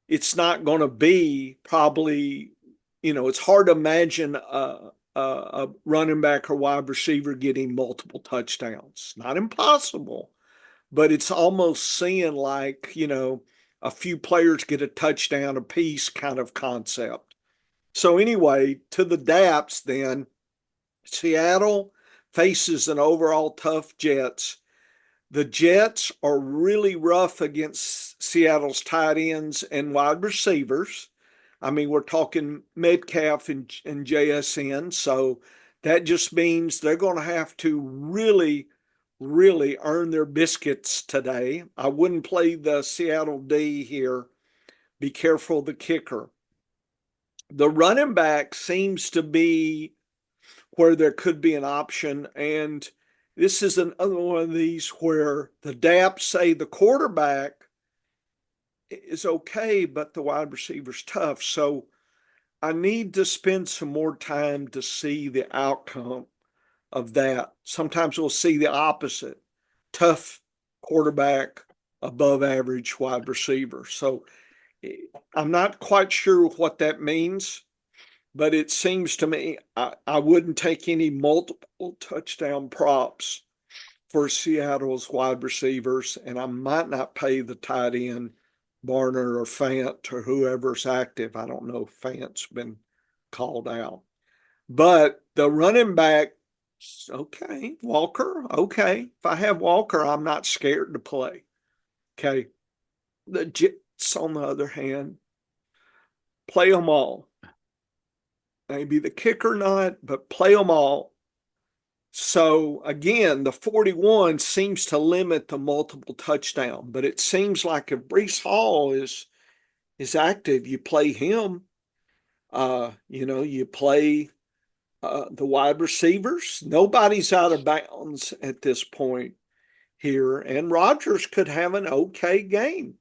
it's not going to be probably, it's hard to imagine a running back or wide receiver getting multiple touchdowns. Not impossible, but it's almost seeing like, a few players get a touchdown apiece kind of concept. So anyway, to the DAPS then, Seattle faces an overall tough Jets. The Jets are really rough against Seattle's tight ends and wide receivers. I mean, we're talking Metcalf and JSN. So that just means they're going to have to really, really earn their biscuits today. I wouldn't play the Seattle D here. Be careful of the kicker. The running back seems to be where there could be an option. And this is another one of these where the DAPs say the quarterback is okay, but the wide receiver's tough. So I need to spend some more time to see the outcome of that. Sometimes we'll see the opposite: tough quarterback, above average wide receiver. So I'm not quite sure what that means, but it seems to me I wouldn't take any multiple touchdown props for Seattle's wide receivers, and I might not pay the tight end, Barner or Fant or whoever's active. I don't know if Fant's been called out. But the running back, okay, Walker, okay. If I have Walker, I'm not scared to play. Okay. The Jets, on the other hand, play them all. Maybe the kicker not, but play them all. So again, the 41 seems to limit the multiple touchdown, but it seems like if Breece Hall is active, you play him. You play the wide receivers. Nobody's out of bounds at this point here, and Rodgers could have an okay game.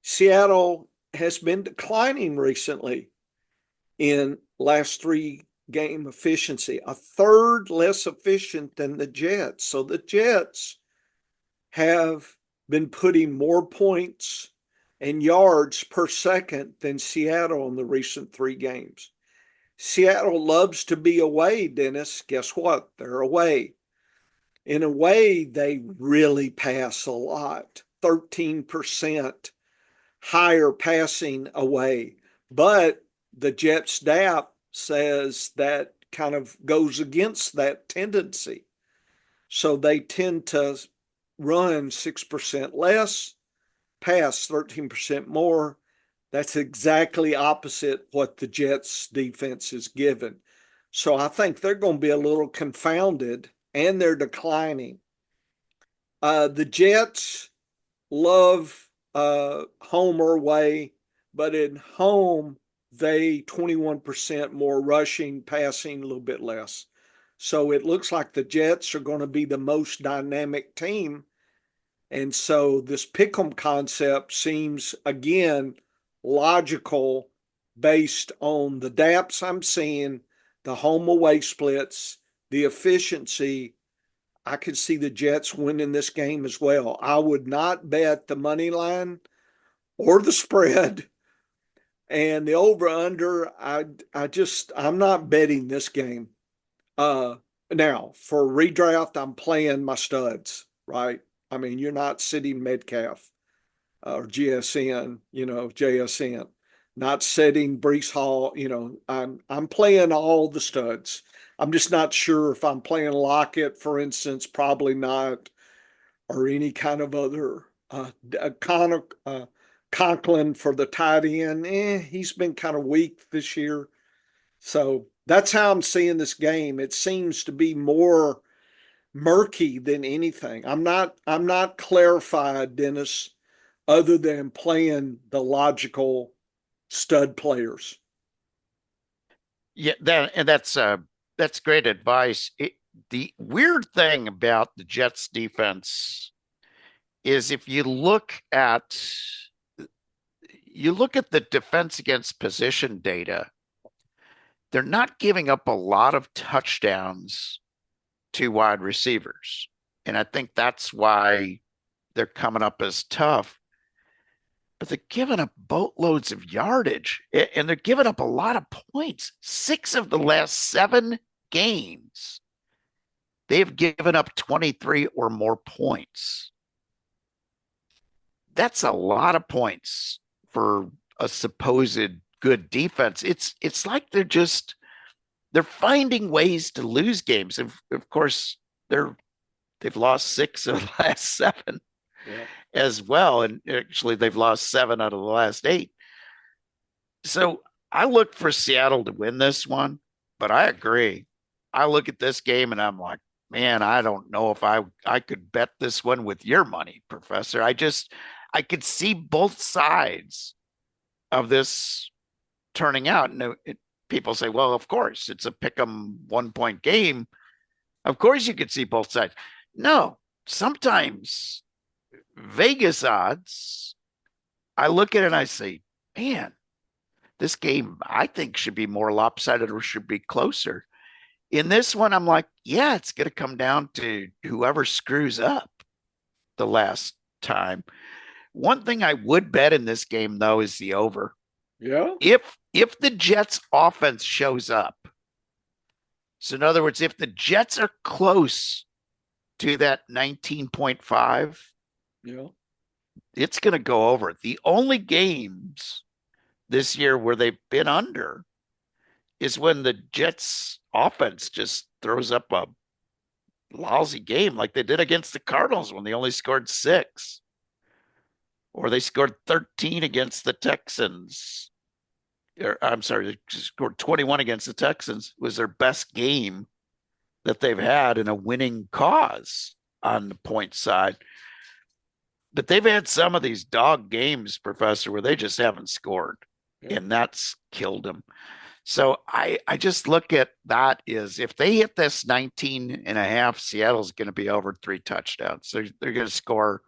Seattle has been declining recently in last 3-game efficiency, a third less efficient than the Jets. So the Jets have been putting more points and yards per second than Seattle in the recent 3 games. Seattle loves to be away, Dennis. Guess what? They're away. In a way, they really pass a lot, 13% higher passing away. But the Jets DAP says that kind of goes against that tendency. So they tend to run 6% less, pass 13% more. That's exactly opposite what the Jets defense is given. So I think they're going to be a little confounded, and they're declining. The Jets love home or away, but in home, they 21% more rushing, passing, a little bit less. So it looks like the Jets are going to be the most dynamic team. And so this pick'em concept seems, again, logical based on the DAPs I'm seeing, the home away splits, the efficiency. I could see the Jets winning this game as well. I would not bet the money line or the spread. And the over under, I'm not betting this game. Now for redraft, I'm playing my studs, right? I mean, you're not sitting Metcalf or GSN, JSN, not setting Breece Hall. I'm playing all the studs. I'm just not sure if I'm playing Lockett, for instance, probably not, or any kind of other Conklin for the tight end. He's been kind of weak this year. So that's how I'm seeing this game. It seems to be more murky than anything. I'm not clarified, Dennis, other than playing the logical stud players. Yeah, that's great advice. The weird thing about the Jets defense is if you look at the defense against position data, they're not giving up a lot of touchdowns to wide receivers. And I think that's why they're coming up as tough. But they're giving up boatloads of yardage and they're giving up a lot of points. 6 of the last 7 games, they've given up 23 or more points. That's a lot of points for a supposed good defense. It's like they're finding ways to lose games. Of course, they've lost 6 of the last 7 Yeah. as well, and actually they've lost 7 out of the last 8. So I look for Seattle to win this one, but I agree. I look at this game and I'm like, man, I don't know if I could bet this one with your money, Professor. I could see both sides of this turning out. And people say, well, of course, it's a pick 'em 1 point game. Of course, you could see both sides. No, sometimes Vegas odds, I look at it and I say, man, this game I think should be more lopsided or should be closer. In this one, I'm like, yeah, it's going to come down to whoever screws up the last time. One thing I would bet in this game though is the over. Yeah. If the Jets offense shows up, so in other words, if the Jets are close to that 19.5, Yeah. it's going to go over. The only games this year where they've been under is when the Jets offense just throws up a lousy game like they did against the Cardinals when they only scored 6, or they scored 13 against the Texans. Or, I'm sorry, they scored 21 against the Texans. It was their best game that they've had in a winning cause on the point side. But they've had some of these dog games, Professor, where they just haven't scored, Yeah. and that's killed them. So I just look at that is if they hit this 19 and a half, Seattle's going to be over 3 touchdowns. So they're going to score.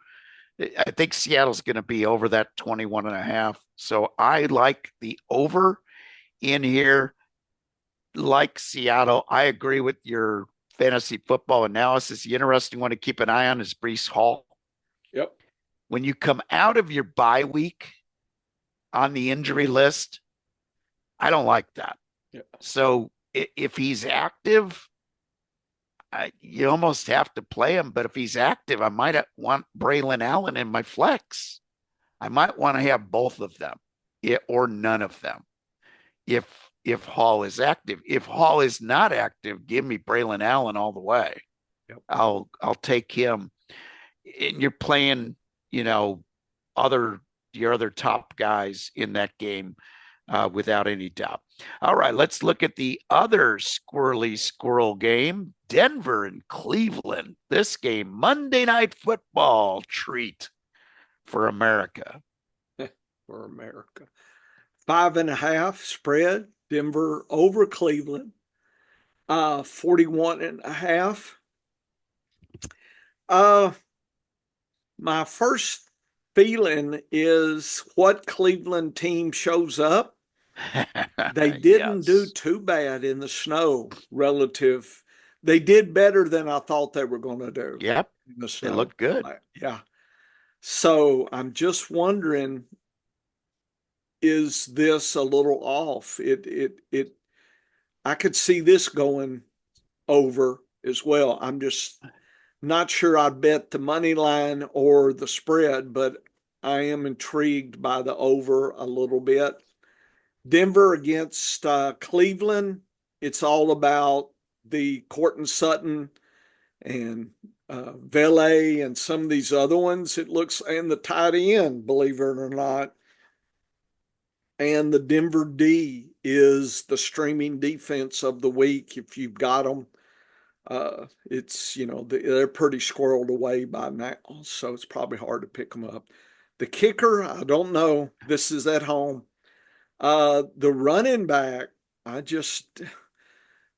I think Seattle's going to be over that 21 and a half. So I like the over in here, like Seattle. I agree with your fantasy football analysis. The interesting one to keep an eye on is Breece Hall. Yep. When you come out of your bye week on the injury list, I don't like that. Yeah. So if he's active, you almost have to play him. But if he's active, I might want Braylon Allen in my flex. I might want to have both of them, or none of them. If Hall is active, if Hall is not active, give me Braylon Allen all the way. Yep. I'll take him. And you're playing, you know, your other top guys in that game. Without any doubt. All right, let's look at the other squirrely squirrel game, Denver and Cleveland. This game, Monday Night Football treat for America. For America. 5.5 spread, Denver over Cleveland. 41.5. My first feeling is what Cleveland team shows up. They didn't do Yes. too bad in the snow relative. They did better than I thought they were going to do Yep, in the they snow. look good. Yeah. So I'm just wondering, is this a little off? I could see this going over as well. I'm just not sure I'd bet the money line or the spread, but I am intrigued by the over a little bit. Denver against Cleveland, it's all about the Cortland Sutton and Vele and some of these other ones. It looks, and the tight end, believe it or not, and the Denver D is the streaming defense of the week if you've got them. It's, they're pretty squirreled away by now, so it's probably hard to pick them up. The kicker, I don't know. This is at home. The running back, I just,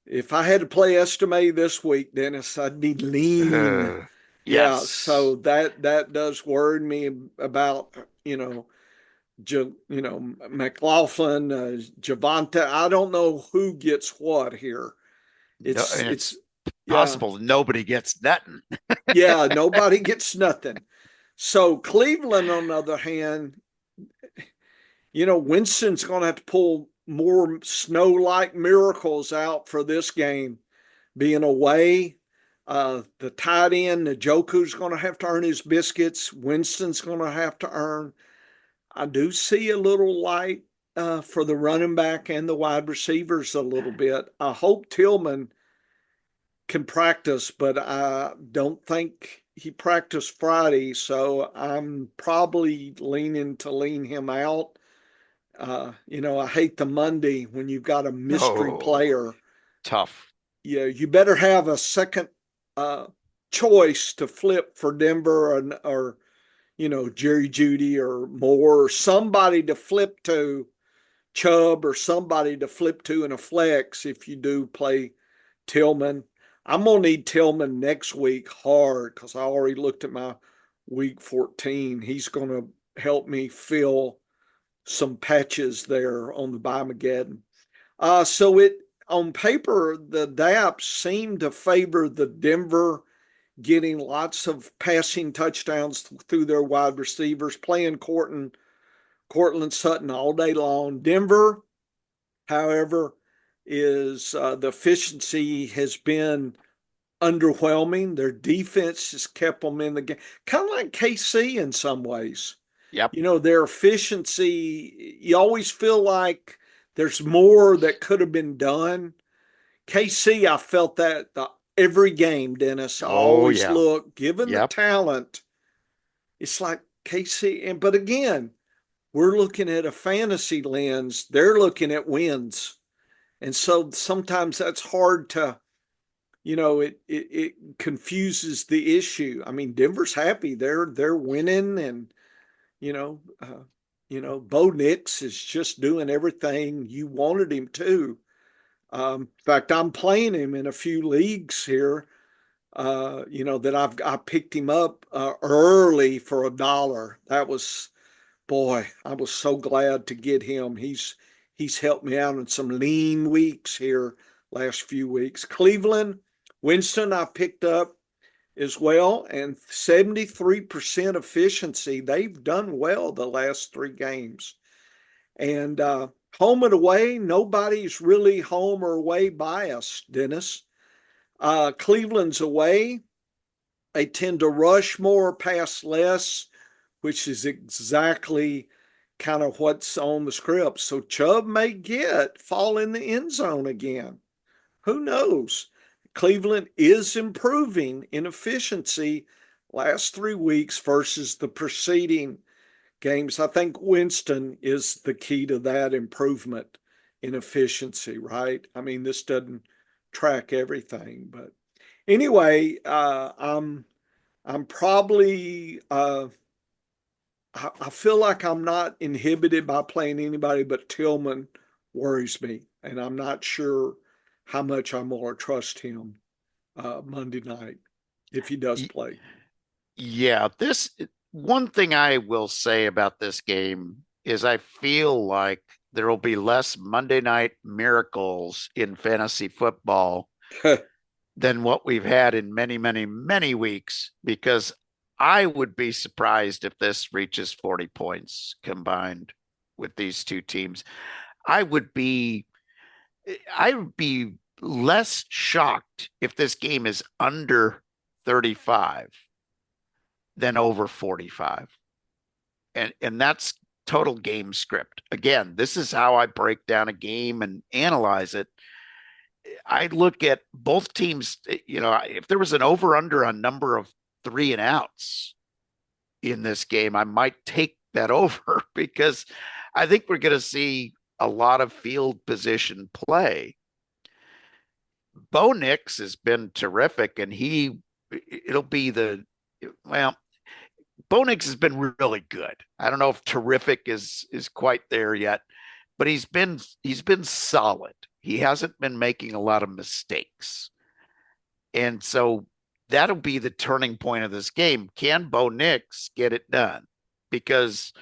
if I had to play estimate this week, Dennis, I'd be lean. Uh, Yeah, yes. so that does worry me about, McLaughlin, Javante. I don't know who gets what here. No, It's and it's it's yeah, possible nobody gets nothing. yeah. Nobody gets nothing. So Cleveland, on the other hand, Winston's going to have to pull more snow-like miracles out for this game, being away. The tight end, Njoku's going to have to earn his biscuits. Winston's going to have to earn. I do see a little light for the running back and the wide receivers a little bit. I hope Tillman can practice, but I don't think he practiced Friday, so I'm probably leaning to lean him out. I hate the Monday when you've got a mystery Oh, player. tough. Yeah, you better have a second uh, choice to flip for Denver or Jerry Judy or Moore or somebody to flip to, Chubb or somebody to flip to in a flex if you do play Tillman. I'm going to need Tillman next week hard because I already looked at my week 14. He's going to help me fill some patches there on the Bimageddon. So it on paper, the DAPs seem to favor the Denver getting lots of passing touchdowns through their wide receivers, playing Cortland Sutton all day long. Denver, however, is the efficiency has been underwhelming. Their defense has kept them in the game, kind of like KC in some ways. Yep. Their efficiency, you always feel like there's more that could have been done. KC, I felt that every game, Dennis. I Oh, always yeah. look, given the Yep. talent, it's like KC. But again, we're looking at a fantasy lens. They're looking at wins. And so sometimes that's hard to, it confuses the issue. I mean, Denver's happy. They're winning and you know, uh, Bo Nix is just doing everything you wanted him to. In fact, I'm playing him in a few leagues here. That I picked him up early for $1. That was, boy, I was so glad to get him. He's helped me out in some lean weeks here last few weeks. Cleveland, Winston, I picked up as well, and 73% efficiency. They've done well the last three games. And home and away, nobody's really home or away biased, Dennis. Cleveland's away. They tend to rush more, pass less, which is exactly kind of what's on the script. So Chubb may fall in the end zone again. Who knows? Cleveland is improving in efficiency last 3 weeks versus the preceding games. I think Winston is the key to that improvement in efficiency, right? I mean, this doesn't track everything, but anyway, I'm probably I feel like I'm not inhibited by playing anybody, but Tillman worries me, and I'm not sure how much I'm going to trust him Monday night if he does Y- play. Yeah. This one thing I will say about this game is I feel like there will be less Monday night miracles in fantasy football than what we've had in many, many, many weeks because I would be surprised if this reaches 40 points combined with these two teams. I would be I would be less shocked if this game is under 35 than over 45. And that's total game script. Again, this is how I break down a game and analyze it. I look at both teams, if there was an over under on number of 3 and outs in this game, I might take that over because I think we're going to see a lot of field position play. Bo Nix has been terrific, and it'll be well, Bo Nix has been really good. I don't know if terrific is quite there yet, but he's been solid. He hasn't been making a lot of mistakes. And so that'll be the turning point of this game. Can Bo Nix get it done? Because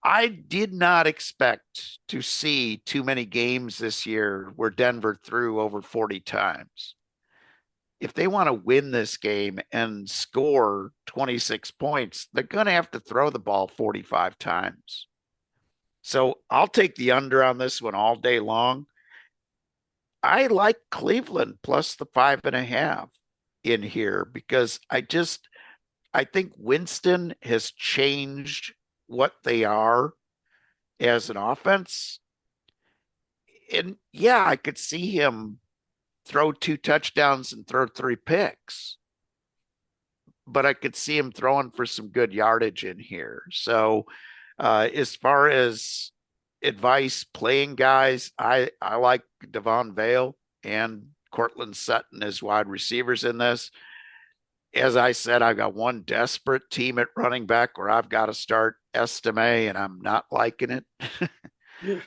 I did not expect to see too many games this year where Denver threw over 40 times. If they want to win this game and score 26 points, they're going to have to throw the ball 45 times. So I'll take the under on this one all day long. I like Cleveland plus the 5.5 in here because I think Winston has changed what they are as an offense. And yeah, I could see him throw 2 touchdowns and throw 3 picks, but I could see him throwing for some good yardage in here. So, as far as advice playing guys, I like Devon Vale and Cortland Sutton as wide receivers in this. As I said, I've got one desperate team at running back where I've got to start Estime, and I'm not liking it. Yeah.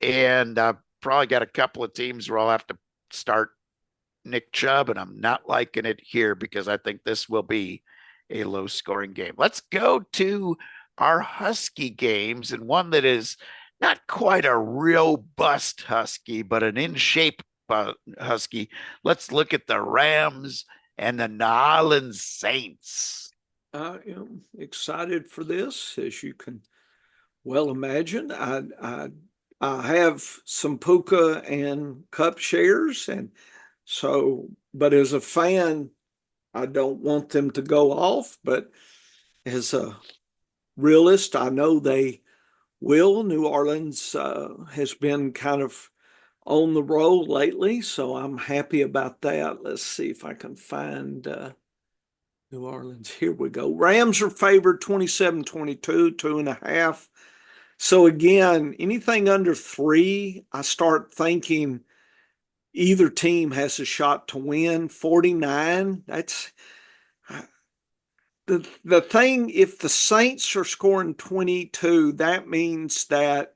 And I've probably got a couple of teams where I'll have to start Nick Chubb, and I'm not liking it here because I think this will be a low scoring game. Let's go to our Husky games, and one that is not quite a robust Husky, but an in shape Husky. Let's look at the Rams and the New Orleans Saints. I am excited for this, as you can well imagine. I have some Puka and Cup shares, and so, but as a fan, I don't want them to go off. But as a realist, I know they will. New Orleans has been kind of on the roll lately, so I'm happy about that. Let's see if I can find New Orleans. Here we go. Rams are favored 27-22, 2.5. So again, anything under 3, I start thinking either team has a shot to win. 49, that's the thing. If the Saints are scoring 22, that means that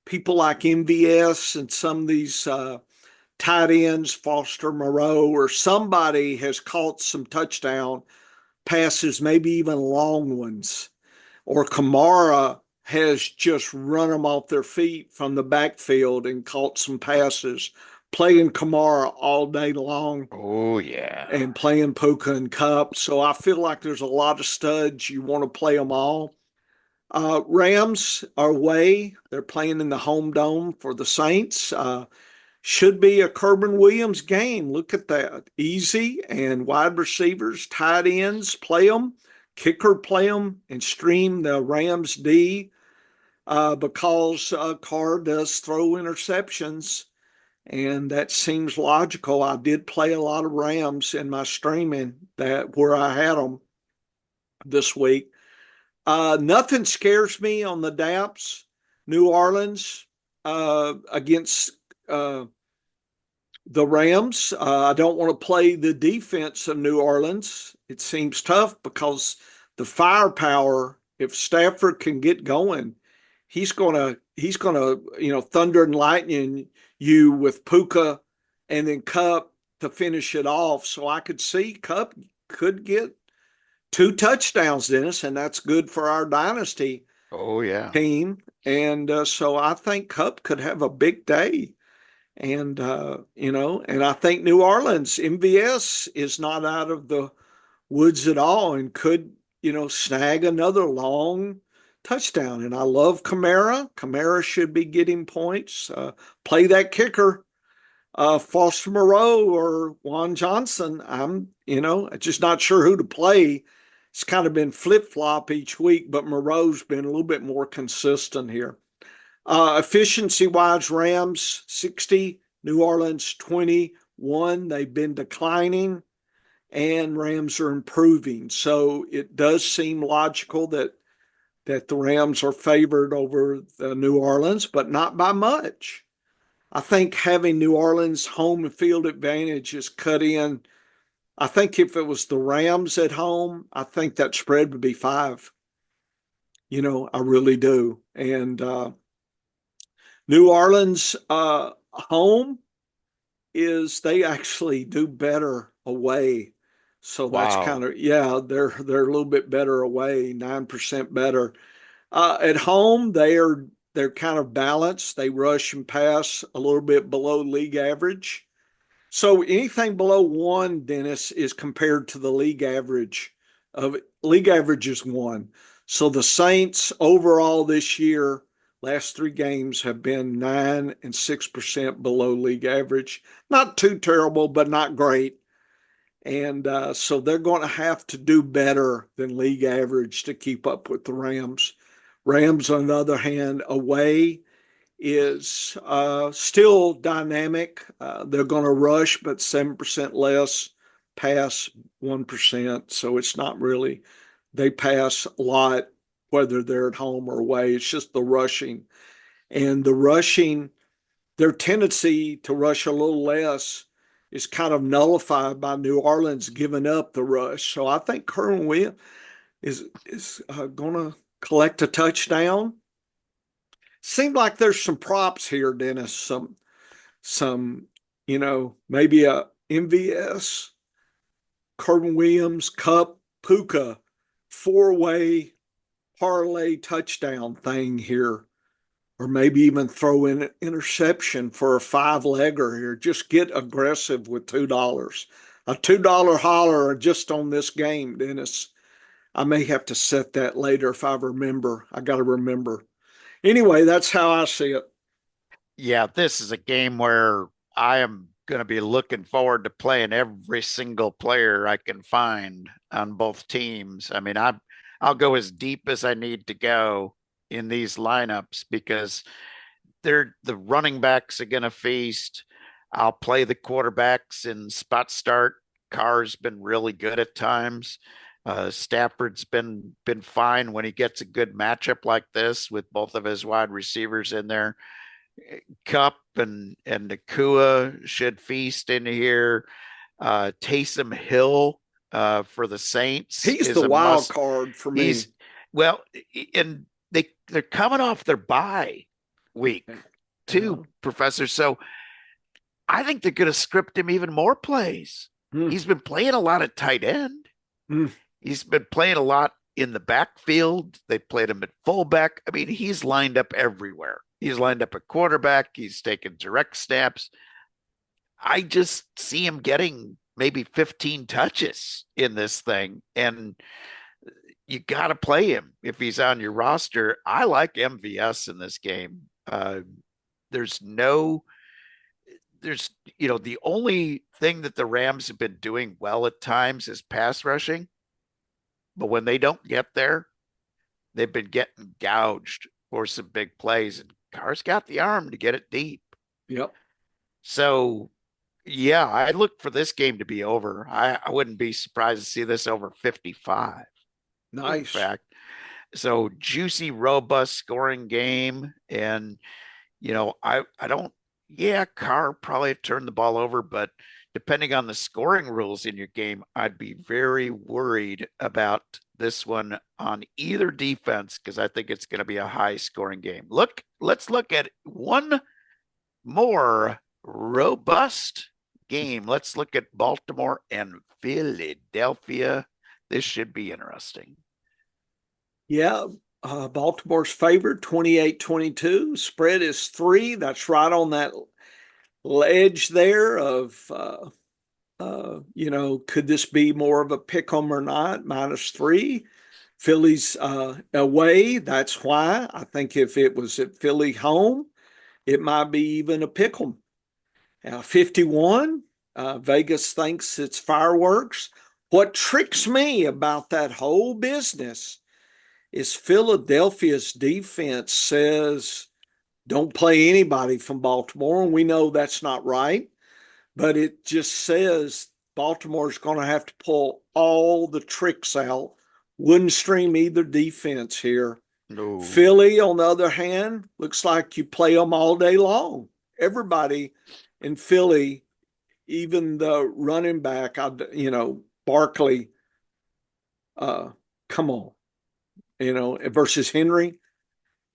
people like MVS and some of these tight ends, Foster Moreau, or somebody has caught some touchdown passes, maybe even long ones, or Kamara has just run them off their feet from the backfield and caught some passes, playing Kamara all day long. Oh, yeah. And playing Puka and Cup. So I feel like there's a lot of studs. You want to play them all. Rams are away. They're playing in the home dome for the Saints. Should be a Kerwin Williams game. Look at that. Easy, and wide receivers, tight ends, play them. Kicker, play them, and stream the Rams D because Carr does throw interceptions, and that seems logical. I did play a lot of Rams in my streaming where I had them this week. Nothing scares me on the DAPS. New Orleans against the Rams. I don't want to play the defense of New Orleans. It seems tough because the firepower, if Stafford can get going, he's gonna thunder and lightning you with Puka and then Cup to finish it off. So I could see Cup could get 2 touchdowns, Dennis, and that's good for our dynasty team. And so I think Cup could have a big day. And, and I think New Orleans, MVS is not out of the woods at all and could, snag another long touchdown. And I love Kamara. Kamara should be getting points. Play that kicker, Foster Moreau or Juan Johnson. I'm just not sure who to play. It's kind of been flip-flop each week, but Moreau's been a little bit more consistent here. Efficiency-wise, Rams 60, New Orleans 21. They've been declining, and Rams are improving. So it does seem logical that the Rams are favored over the New Orleans, but not by much. I think having New Orleans home field advantage is cut in. I think if it was the Rams at home, I think that spread would be 5. I really do. And New Orleans home is they actually do better away. So that's kind Wow. of, yeah, they're a little bit better away, 9% better. At home, they're kind of balanced. They rush and pass a little bit below league average. So anything below 1, Dennis, is compared to the league average. Of league average is 1. So the Saints overall this year, last 3 games have been 9 and 6% below league average. Not too terrible, but not great. And so they're going to have to do better than league average to keep up with the Rams. Rams, on the other hand, away is still dynamic. They're going to rush, but 7% less, pass 1%. So it's not really, they pass a lot, whether they're at home or away. It's just the rushing. And the rushing, their tendency to rush a little less is kind of nullified by New Orleans giving up the rush. So I think Kerwin Williams is going to collect a touchdown. Seemed like there's some props here, Dennis. Some maybe a MVS, Kerwin Williams, Cup, Puka, 4-way parlay touchdown thing here, or maybe even throw in an interception for a 5-legger here. Just get aggressive with $2. A $2 holler just on this game, Dennis. I may have to set that later if I remember. I got to remember. Anyway, that's how I see it. Yeah, this is a game where I am going to be looking forward to playing every single player I can find on both teams. I mean, I'll go as deep as I need to go in these lineups because the running backs are going to feast. I'll play the quarterbacks in spot start. Carr's been really good at times. Stafford's been fine when he gets a good matchup like this with both of his wide receivers in there. Cup and Nakua should feast in here. Taysom Hill for the Saints He's is the a wild must. card for me. He's well, and they're coming off their bye week Yeah. too, Professor. So I think they're going to script him even more plays. Mm, He's been playing a lot at tight end. mm. He's been playing a lot in the backfield. They played him at fullback. I mean, he's lined up everywhere. He's lined up at quarterback. He's taken direct snaps. I just see him getting maybe 15 touches in this thing. And you got to play him if he's on your roster. I like MVS in this game. There's no, there's, the only thing that the Rams have been doing well at times is pass rushing. But when they don't get there, they've been getting gouged for some big plays. And Carr's got the arm to get it deep. Yep. So, yeah, I look for this game to be over. I wouldn't be surprised to see this over 55, in Nice. fact. So, juicy, robust scoring game. And, I don't, yeah, Carr probably turned the ball over, but depending on the scoring rules in your game, I'd be very worried about this one on either defense because I think it's going to be a high scoring game. Let's look at one more robust game. Let's look at Baltimore and Philadelphia. This should be interesting. Yeah. Baltimore's favored 28-22. Spread is 3. That's right on that ledge there of, could this be more of a pick 'em or not? -3. Philly's away. That's why I think if it was at Philly home, it might be even a pick 'em. 51. Vegas thinks it's fireworks. What tricks me about that whole business is Philadelphia's defense says don't play anybody from Baltimore, and we know that's not right, but it just says Baltimore's going to have to pull all the tricks out. Wouldn't stream either defense here. No. Philly, on the other hand, looks like you play them all day long. Everybody in Philly, even the running back, Barkley, come on, versus Henry.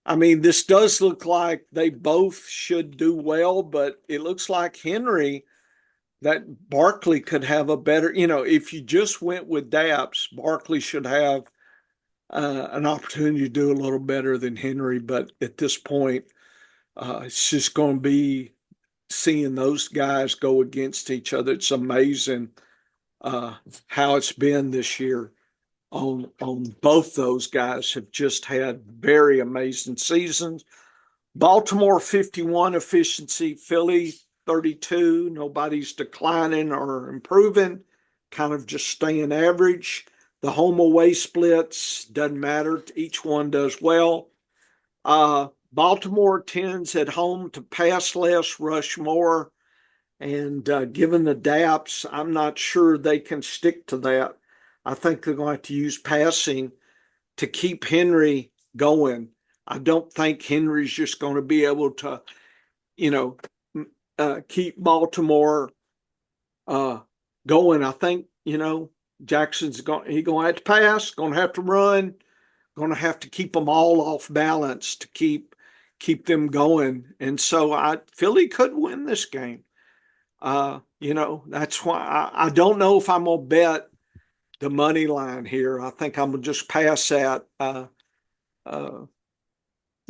I mean, this does look like they both should do well, but it looks like Henry, that Barkley could have a better, if you just went with Daps, Barkley should have an opportunity to do a little better than Henry. But at this point, it's just going to be seeing those guys go against each other. It's amazing how it's been this year. On both those guys have just had very amazing seasons. Baltimore 51 efficiency, Philly 32. Nobody's declining or improving, kind of just staying average. The home away splits doesn't matter. Each one does well. Baltimore tends at home to pass less, rush more. And given the DAPS, I'm not sure they can stick to that. I think they're going to have to use passing to keep Henry going. I don't think Henry's just going to be able to, you know, keep Baltimore going. I think, Jackson's going to have to pass, going to have to run, going to have to keep them all off balance to keep them going. And so Philly could win this game. That's why I don't know if I'm gonna bet the money line here. I think I'm gonna just pass that.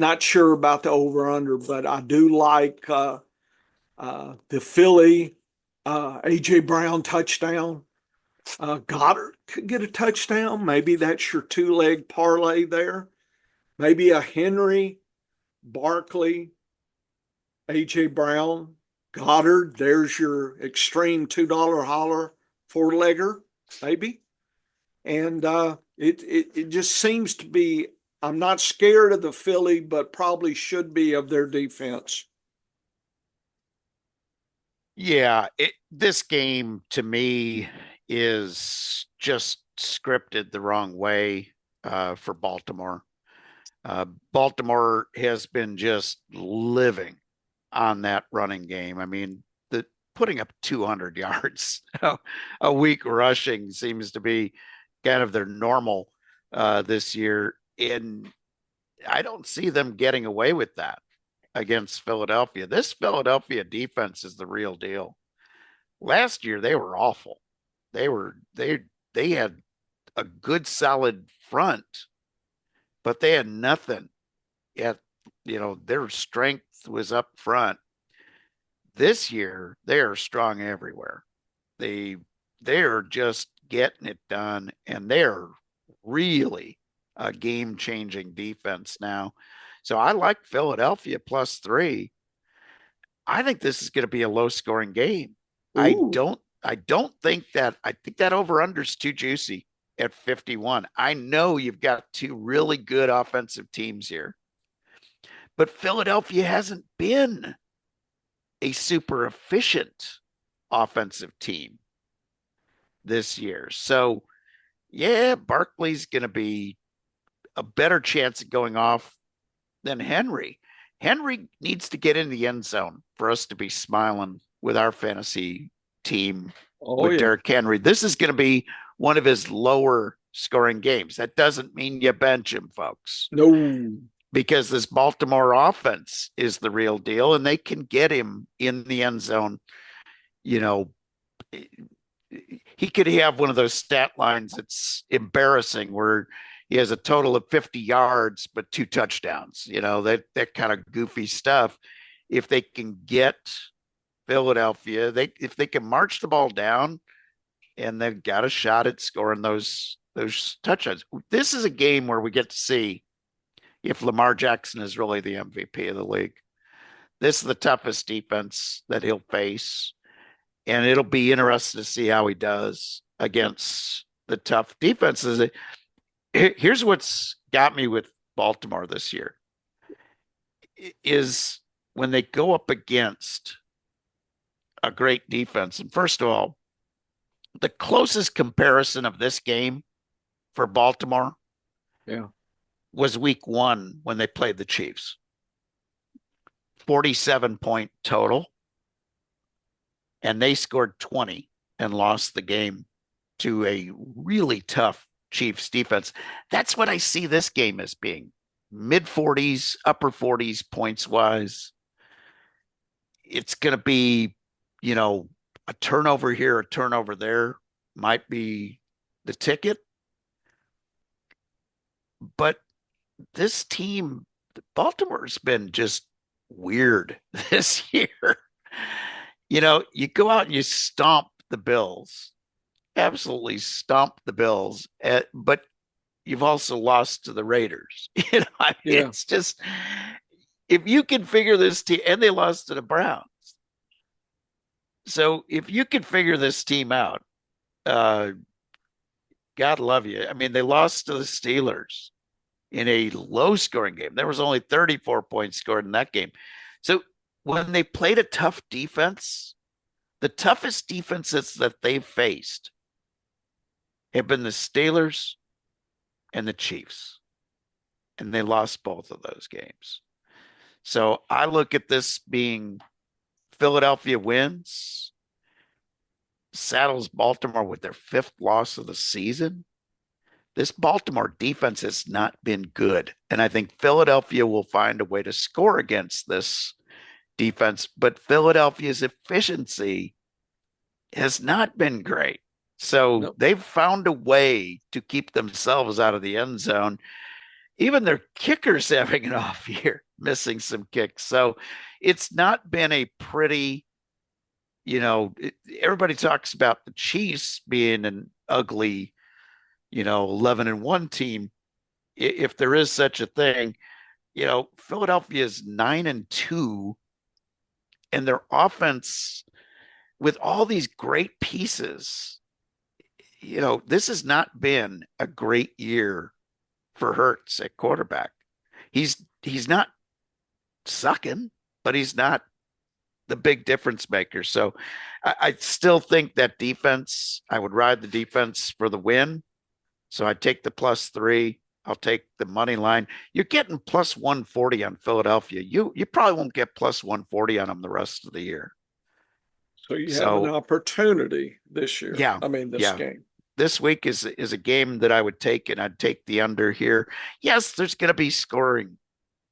Not sure about the over under, but I do like the Philly AJ Brown touchdown. Goddard could get a touchdown. Maybe that's your two-leg parlay there. Maybe a Henry, Barkley, AJ Brown, Goddard. There's your extreme $2 holler four-legger, maybe. And it just seems to be. I'm not scared of the Philly, but probably should be of their defense. Yeah, this game to me is just scripted the wrong way for Baltimore. Baltimore has been just living on that running game. I mean, putting up 200 yards a week rushing seems to be kind of their normal this year. And I don't see them getting away with that against Philadelphia. This Philadelphia defense is the real deal. Last year they were awful. They had a good solid front, but they had nothing at their strength was up front. This year they are strong everywhere. They're just getting it done, and they're really a game-changing defense now. So I like Philadelphia +3. I think this is going to be a low-scoring game. Ooh, I think that over-under's too juicy at 51. I know you've got two really good offensive teams here, but Philadelphia hasn't been a super efficient offensive team this year. So, yeah, Barkley's going to be a better chance of going off than Henry. Henry needs to get in the end zone for us to be smiling with our fantasy team oh with yeah, Derrick Henry. This is going to be one of his lower scoring games. That doesn't mean you bench him, folks, no, because this Baltimore offense is the real deal, and they can get him in the end zone. You know, he could have one of those stat lines that's embarrassing where he has a total of 50 yards but two touchdowns, that kind of goofy stuff. If they can get Philadelphia, if they can march the ball down, and they've got a shot at scoring those touchdowns. This is a game where we get to see if Lamar Jackson is really the MVP of the league. This is the toughest defense that he'll face, and it'll be interesting to see how he does against the tough defenses. Here's what's got me with Baltimore this year. is when they go up against a great defense. And first of all, the closest comparison of this game for Baltimore Yeah. was week 1 when they played the Chiefs. 47-point total, and they scored 20 and lost the game to a really tough Chiefs defense. That's what I see this game as being: mid 40s, upper 40s points wise. It's going to be, you know, a turnover here, a turnover there might be the ticket. But this team, Baltimore's been just weird this year. You go out and you stomp the Bills, absolutely stomp the Bills, but you've also lost to the Raiders. Yeah. It's just, if you can figure this team, and they lost to the Browns. So if you can figure this team out, uh, God love you. I mean, they lost to the Steelers in a low scoring game. There was only 34 points scored in that game. So when they played a tough defense, the toughest defenses that they've faced have been the Steelers and the Chiefs, and they lost both of those games. So I look at this being Philadelphia wins, saddles Baltimore with their 5th loss of the season. This Baltimore defense has not been good. And I think Philadelphia will find a way to score against this defense, but Philadelphia's efficiency has not been great. So No. they've found a way to keep themselves out of the end zone. Even their kicker's having an off year, missing some kicks. So it's not been a pretty, everybody talks about the Chiefs being an ugly, 11-1 team. If there is such a thing, Philadelphia is 9-2, and their offense, with all these great pieces, this has not been a great year for Hurts at quarterback. He's not sucking, but he's not the big difference maker. So I still think that defense, I would ride the defense for the win. So I take the +3. I'll take the money line. You're getting +140 on Philadelphia. You probably won't get +140 on them the rest of the year. So you have an So opportunity this year. yeah, I mean, this yeah. game. This week is a game that I would take, and I'd take the under here. Yes, there's going to be scoring.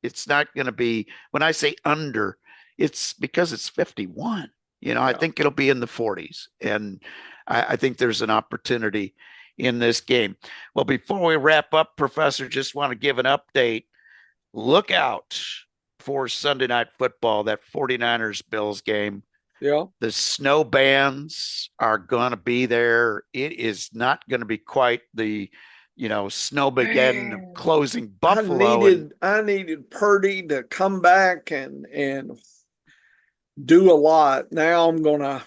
It's not going to be, when I say under, it's because it's 51. I Yeah. think it'll be in the 40s, and I think there's an opportunity in this game. Well, before we wrap up, Professor, just want to give an update. Look out for Sunday Night Football, that 49ers Bills game. Yeah. The snow bands are going to be there. It is not going to be quite the, snow begin of Man, closing I Buffalo. needed I needed Purdy to come back and do a lot. Now I'm gonna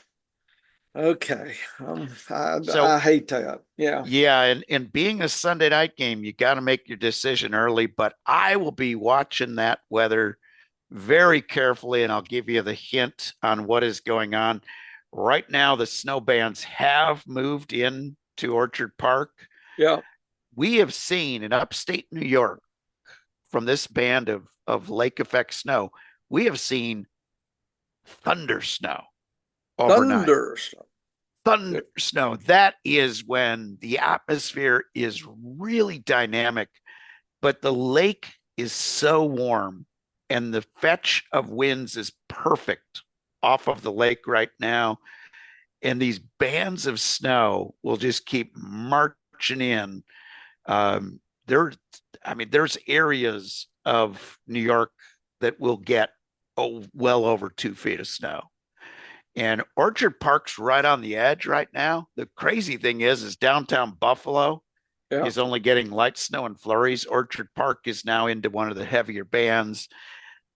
okay. So I hate that. Yeah. yeah, and being a Sunday night game, you got to make your decision early. But I will be watching that weather very carefully, and I'll give you the hint on what is going on. Right now, the snow bands have moved in to Orchard Park. Yeah. We have seen in upstate New York, from this band of lake effect snow, we have seen thunder snow overnight. Thunders. Thunder snow. That is when the atmosphere is really dynamic, but the lake is so warm and the fetch of winds is perfect off of the lake right now. And these bands of snow will just keep marching in. There, I mean, there's areas of New York that will get well over 2 feet of snow. And Orchard Park's right on the edge right now. The crazy thing is downtown Buffalo Yeah. is only getting light snow and flurries. Orchard Park is now into one of the heavier bands.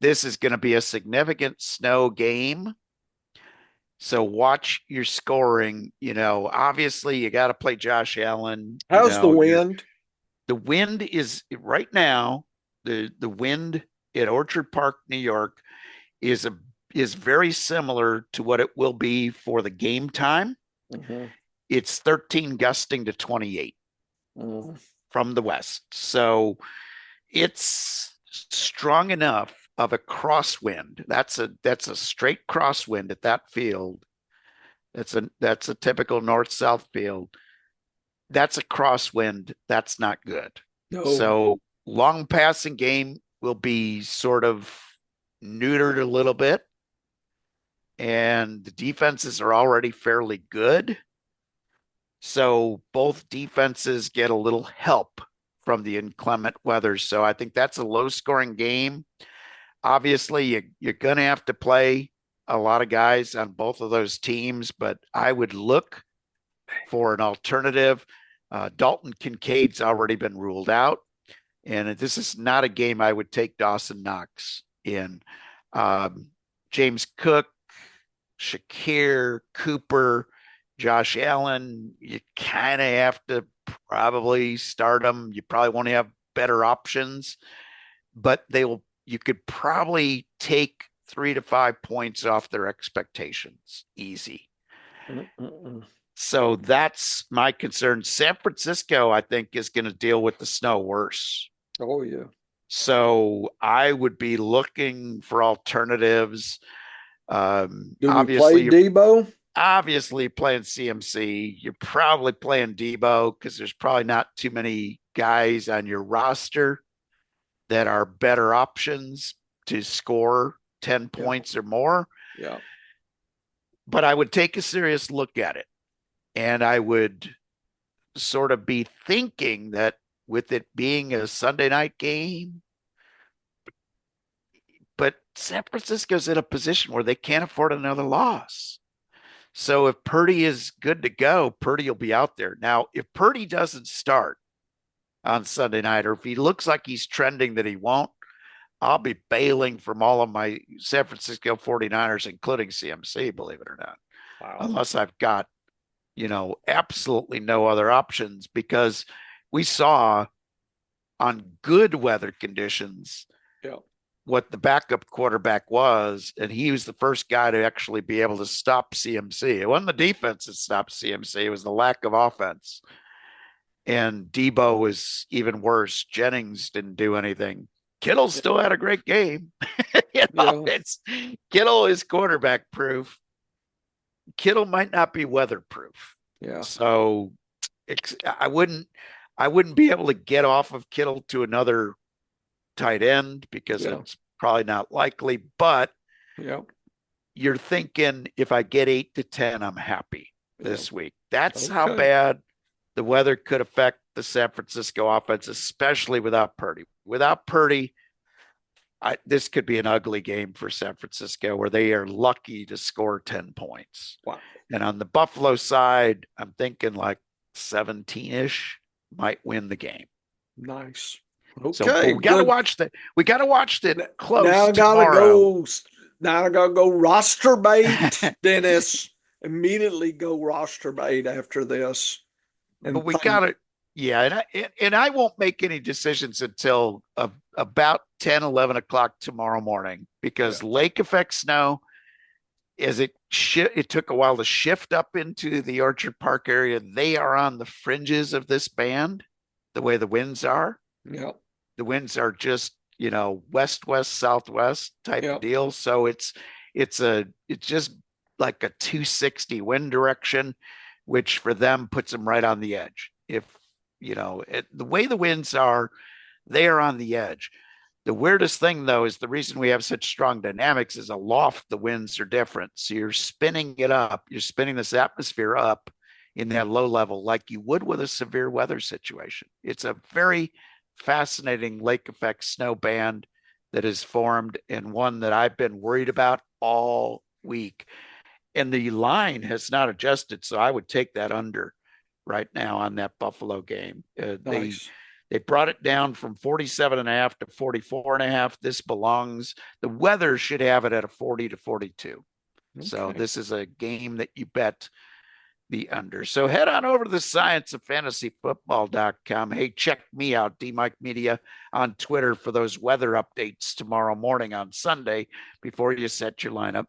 This is going to be a significant snow game. So watch your scoring. Obviously you got to play Josh Allen. How's the wind? The wind is right now, the wind in Orchard Park, New York, is very similar to what it will be for the game time. Mm-hmm. It's 13 gusting to 28 Mm-hmm. from the west. So it's strong enough of a crosswind. That's a straight crosswind at that field. That's a typical north-south field. That's a crosswind. That's not good. No. So long passing game will be sort of neutered a little bit, and the defenses are already fairly good. So both defenses get a little help from the inclement weather. So I think that's a low scoring game. Obviously, you're going to have to play a lot of guys on both of those teams, but I would look for an alternative. Dalton Kincaid's already been ruled out, and this is not a game I would take Dawson Knox in. James Cook, Shakir, Cooper, Josh Allen, you kind of have to probably start them. You probably want to have better options, but you could probably take 3 to 5 points off their expectations easy. Mm-mm. So that's my concern. San Francisco, I think, is going to deal with the snow worse. Oh, yeah. So I would be looking for alternatives. Do we play Debo? Obviously playing CMC. You're probably playing Debo because there's probably not too many guys on your roster that are better options to score 10 points or more. Yeah. But I would take a serious look at it. And I would sort of be thinking that with it being a Sunday night game, but San Francisco's in a position where they can't afford another loss. So if Purdy is good to go, Purdy will be out there. Now, if Purdy doesn't start on Sunday night, or if he looks like he's trending that he won't, I'll be bailing from all of my San Francisco 49ers, including CMC, believe it or not. Wow. Unless I've got, absolutely no other options, because we saw on good weather conditions what the backup quarterback was, and he was the first guy to actually be able to stop CMC. It wasn't the defense that stopped CMC, it was the lack of offense. And Debo was even worse. Jennings didn't do anything. Kittle still had a great game. Kittle is quarterback proof. Kittle might not be weatherproof. Yeah. So I wouldn't be able to get off of Kittle to another tight end because it's probably not likely. But you're thinking, if I get 8 to 10, I'm happy this week. That's how bad the weather could affect the San Francisco offense, especially without Purdy. Without Purdy, this could be an ugly game for San Francisco, where they are lucky to score 10 points. Wow. And on the Buffalo side, I'm thinking like 17-ish might win the game. Nice. Okay. So we got to watch that. We got to watch that close. Now I gotta go roster bait, Dennis. Immediately go roster bait after this. But we got to, and I won't make any decisions until about 10, 11 o'clock tomorrow morning, because lake effect snow, as it took a while to shift up into the Orchard Park area. They are on the fringes of this band, the way the winds are. Yeah. The winds are just, west, west, southwest type of deal. So it's just like a 260 wind direction, which for them puts them right on the edge. If, the way the winds are, they are on the edge. The weirdest thing, though, is the reason we have such strong dynamics is aloft, the winds are different. So you're spinning it up. You're spinning this atmosphere up in that low level like you would with a severe weather situation. It's a very fascinating lake effect snow band that is formed, and one that I've been worried about all week. And the line has not adjusted, so I would take that under right now on that Buffalo game. Nice. They brought it down from 47.5 to 44.5. This belongs, the weather should have it at a 40 to 42. Okay. So this is a game that you bet the under. So head on over to the scienceoffantasyfootball.com. Hey, check me out, D Mike Media, on Twitter for those weather updates tomorrow morning on Sunday before you set your lineup.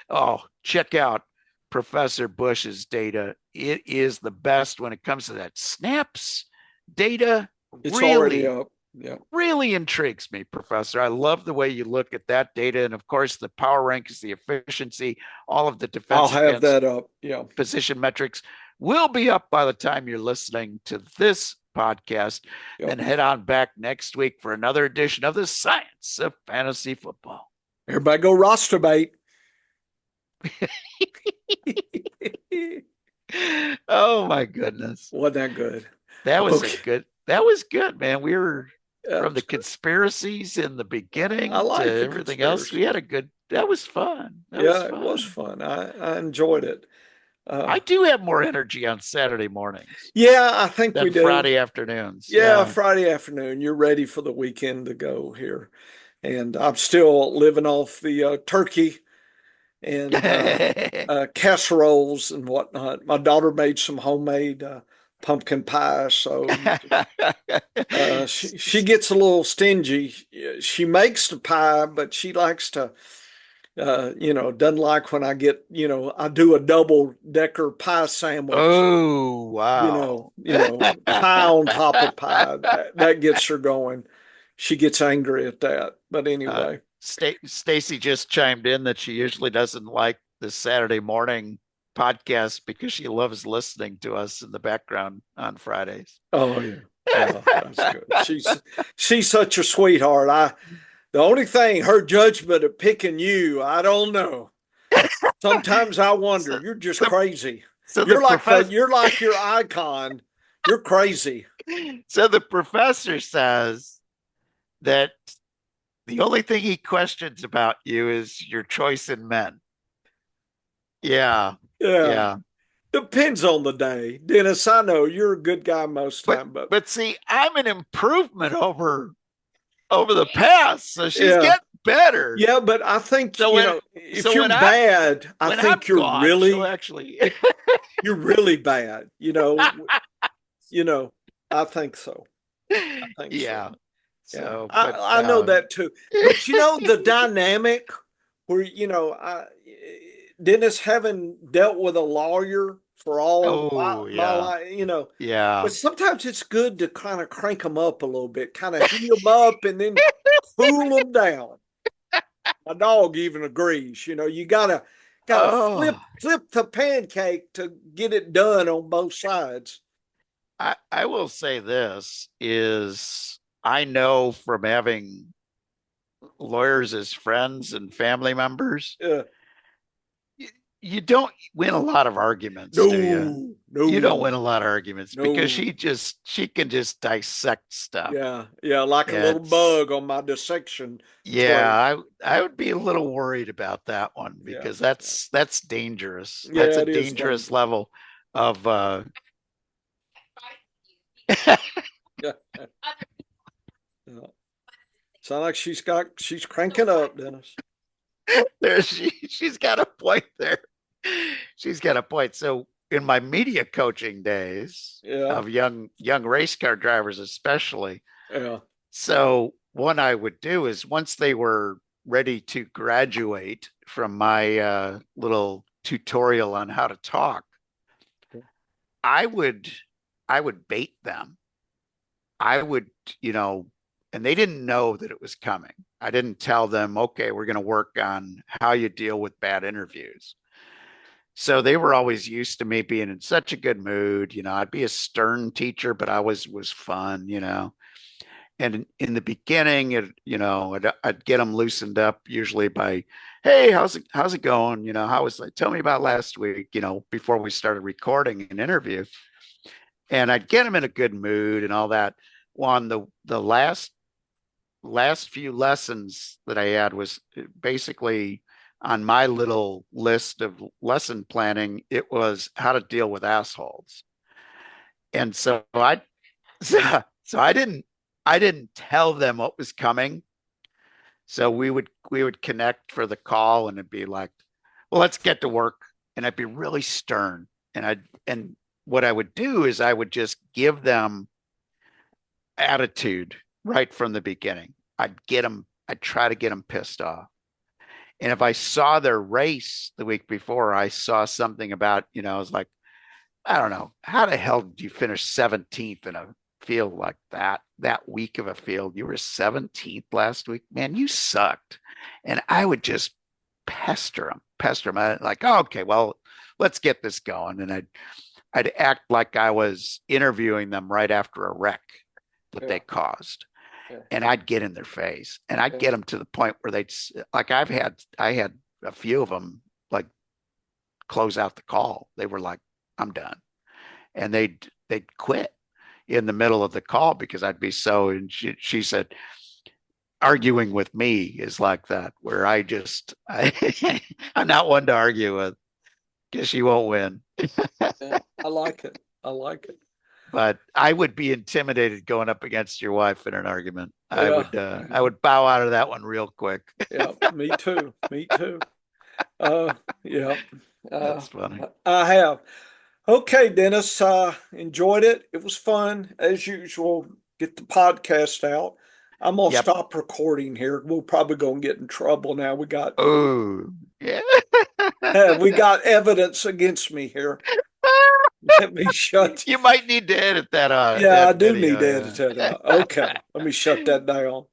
Oh, check out Professor Bush's data. It is the best when it comes to that snaps data. It's already Really, up. Yeah. really intrigues me, Professor. I love the way you look at that data. And of course, the power rankings, the efficiency, all of the I'll defensive have ends, that up. Yeah. position metrics will be up by the time you're listening to this podcast. Yep. Then head on back next week for another edition of the Science of Fantasy Football. Everybody go roster bait. Oh my goodness. Wasn't that good? That was Okay. that was good, man. We were Yeah, from the conspiracies in the I beginning to like the everything else. We conspiracy. had a good, that was fun. That was Yeah, it was fun. fun. I enjoyed it. I do have more energy on Saturday mornings Yeah, I think we than do. Friday afternoons. Yeah, Yeah. Friday afternoon. You're ready for the weekend to go here. And I'm still living off the turkey and casseroles and whatnot. My daughter made some homemade pumpkin pie, so she gets a little stingy. She makes the pie, but she likes to, doesn't like when I get, I do a double decker pie sandwich. Oh, wow. Pie on top of pie. That gets her going. She gets angry at that. But anyway. Stacy just chimed in that she usually doesn't like the Saturday morning podcast because she loves listening to us in the background on Fridays. Oh yeah. Yeah, that's good. She's such a sweetheart. The only thing, her judgment of picking you, I don't know. Sometimes I wonder, so, you're just so, crazy. so the professor, You're like your icon. You're crazy. so the professor says that the only thing he questions about you is your choice in men. Yeah. Yeah. Yeah. Depends on the day. Dennis, I know you're a good guy most But time, but but see, I'm an improvement over the past. So she's yeah. getting better. Yeah, but I think, So when if so you're when I'm bad, I when I'm think gone, she'll actually you're really bad. I think so. I think so. yeah. Yeah. So but I know that too. But the dynamic where, Dennis, having dealt with a lawyer for all oh my yeah. life, Yeah. but sometimes it's good to kind of crank them up a little bit, kind of heat them up and then cool them down. My dog even agrees. You gotta Oh, flip the pancake to get it done on both sides. I will say this is I know from having lawyers as friends and family members, Uh, you don't win a lot of arguments, do you? no, You don't no, win a lot of arguments because no. she can just dissect stuff. Yeah, yeah, like a little It's bug on my dissection tray. yeah, I would be a little worried about that one Yeah, because that's dangerous. That's yeah, a it is dangerous dangerous. level of Yeah, yeah. Sound like she's cranking up, Dennis. there she's got a point there. She's got a point. So in my media coaching days Yeah, of young race car drivers especially, yeah. so what I would do is once they were ready to graduate from my little tutorial on how to talk, I would I would bait them. I would, and they didn't know that it was coming. I didn't tell them, okay, we're going to work on how you deal with bad interviews. So they were always used to me being in such a good mood. I'd be a stern teacher, but I was fun. And in the beginning, I'd get them loosened up usually by, hey, how's it going? How was it? Tell me about last week, before we started recording an interview. And I'd get them in a good mood and all that. Well, on the last few lessons that I had was basically on my little list of lesson planning, it was how to deal with assholes. And so so I didn't tell them what was coming. So we would connect for the call and it'd be like, well, let's get to work. And I'd be really stern. and what I would do is I would just give them attitude right from the beginning. I'd try to get them pissed off. And if I saw their race the week before, I saw something about, I was like, I don't know, how the hell did you finish 17th in a field like that week of a field? You were 17th last week, man, you sucked. And I would just pester them. I'd like, oh, okay, well, let's get this going. And I'd act like I was interviewing them right after a wreck that they caused. Yeah. And I'd get in their face, and I'd get them to the point where like I had a few of them like close out the call. They were like, I'm done. And they'd quit in the middle of the call because I'd be so, and she said, arguing with me is like that, where I'm not one to argue with because she won't win. Yeah, I like it. I like it. But I would be intimidated going up against your wife in an argument. Yeah. I would bow out of that one real quick. Yeah, me too. Me too. Yeah. That's funny. I have. Okay, Dennis, enjoyed it. It was fun as usual. Get the podcast out. I'm gonna Yep. stop recording here. We're probably gonna get in trouble now. Oh, yeah. We got evidence against me here. Let me shut. You might need to edit that Yeah, I do video. need to edit that out. Okay, let me shut that down.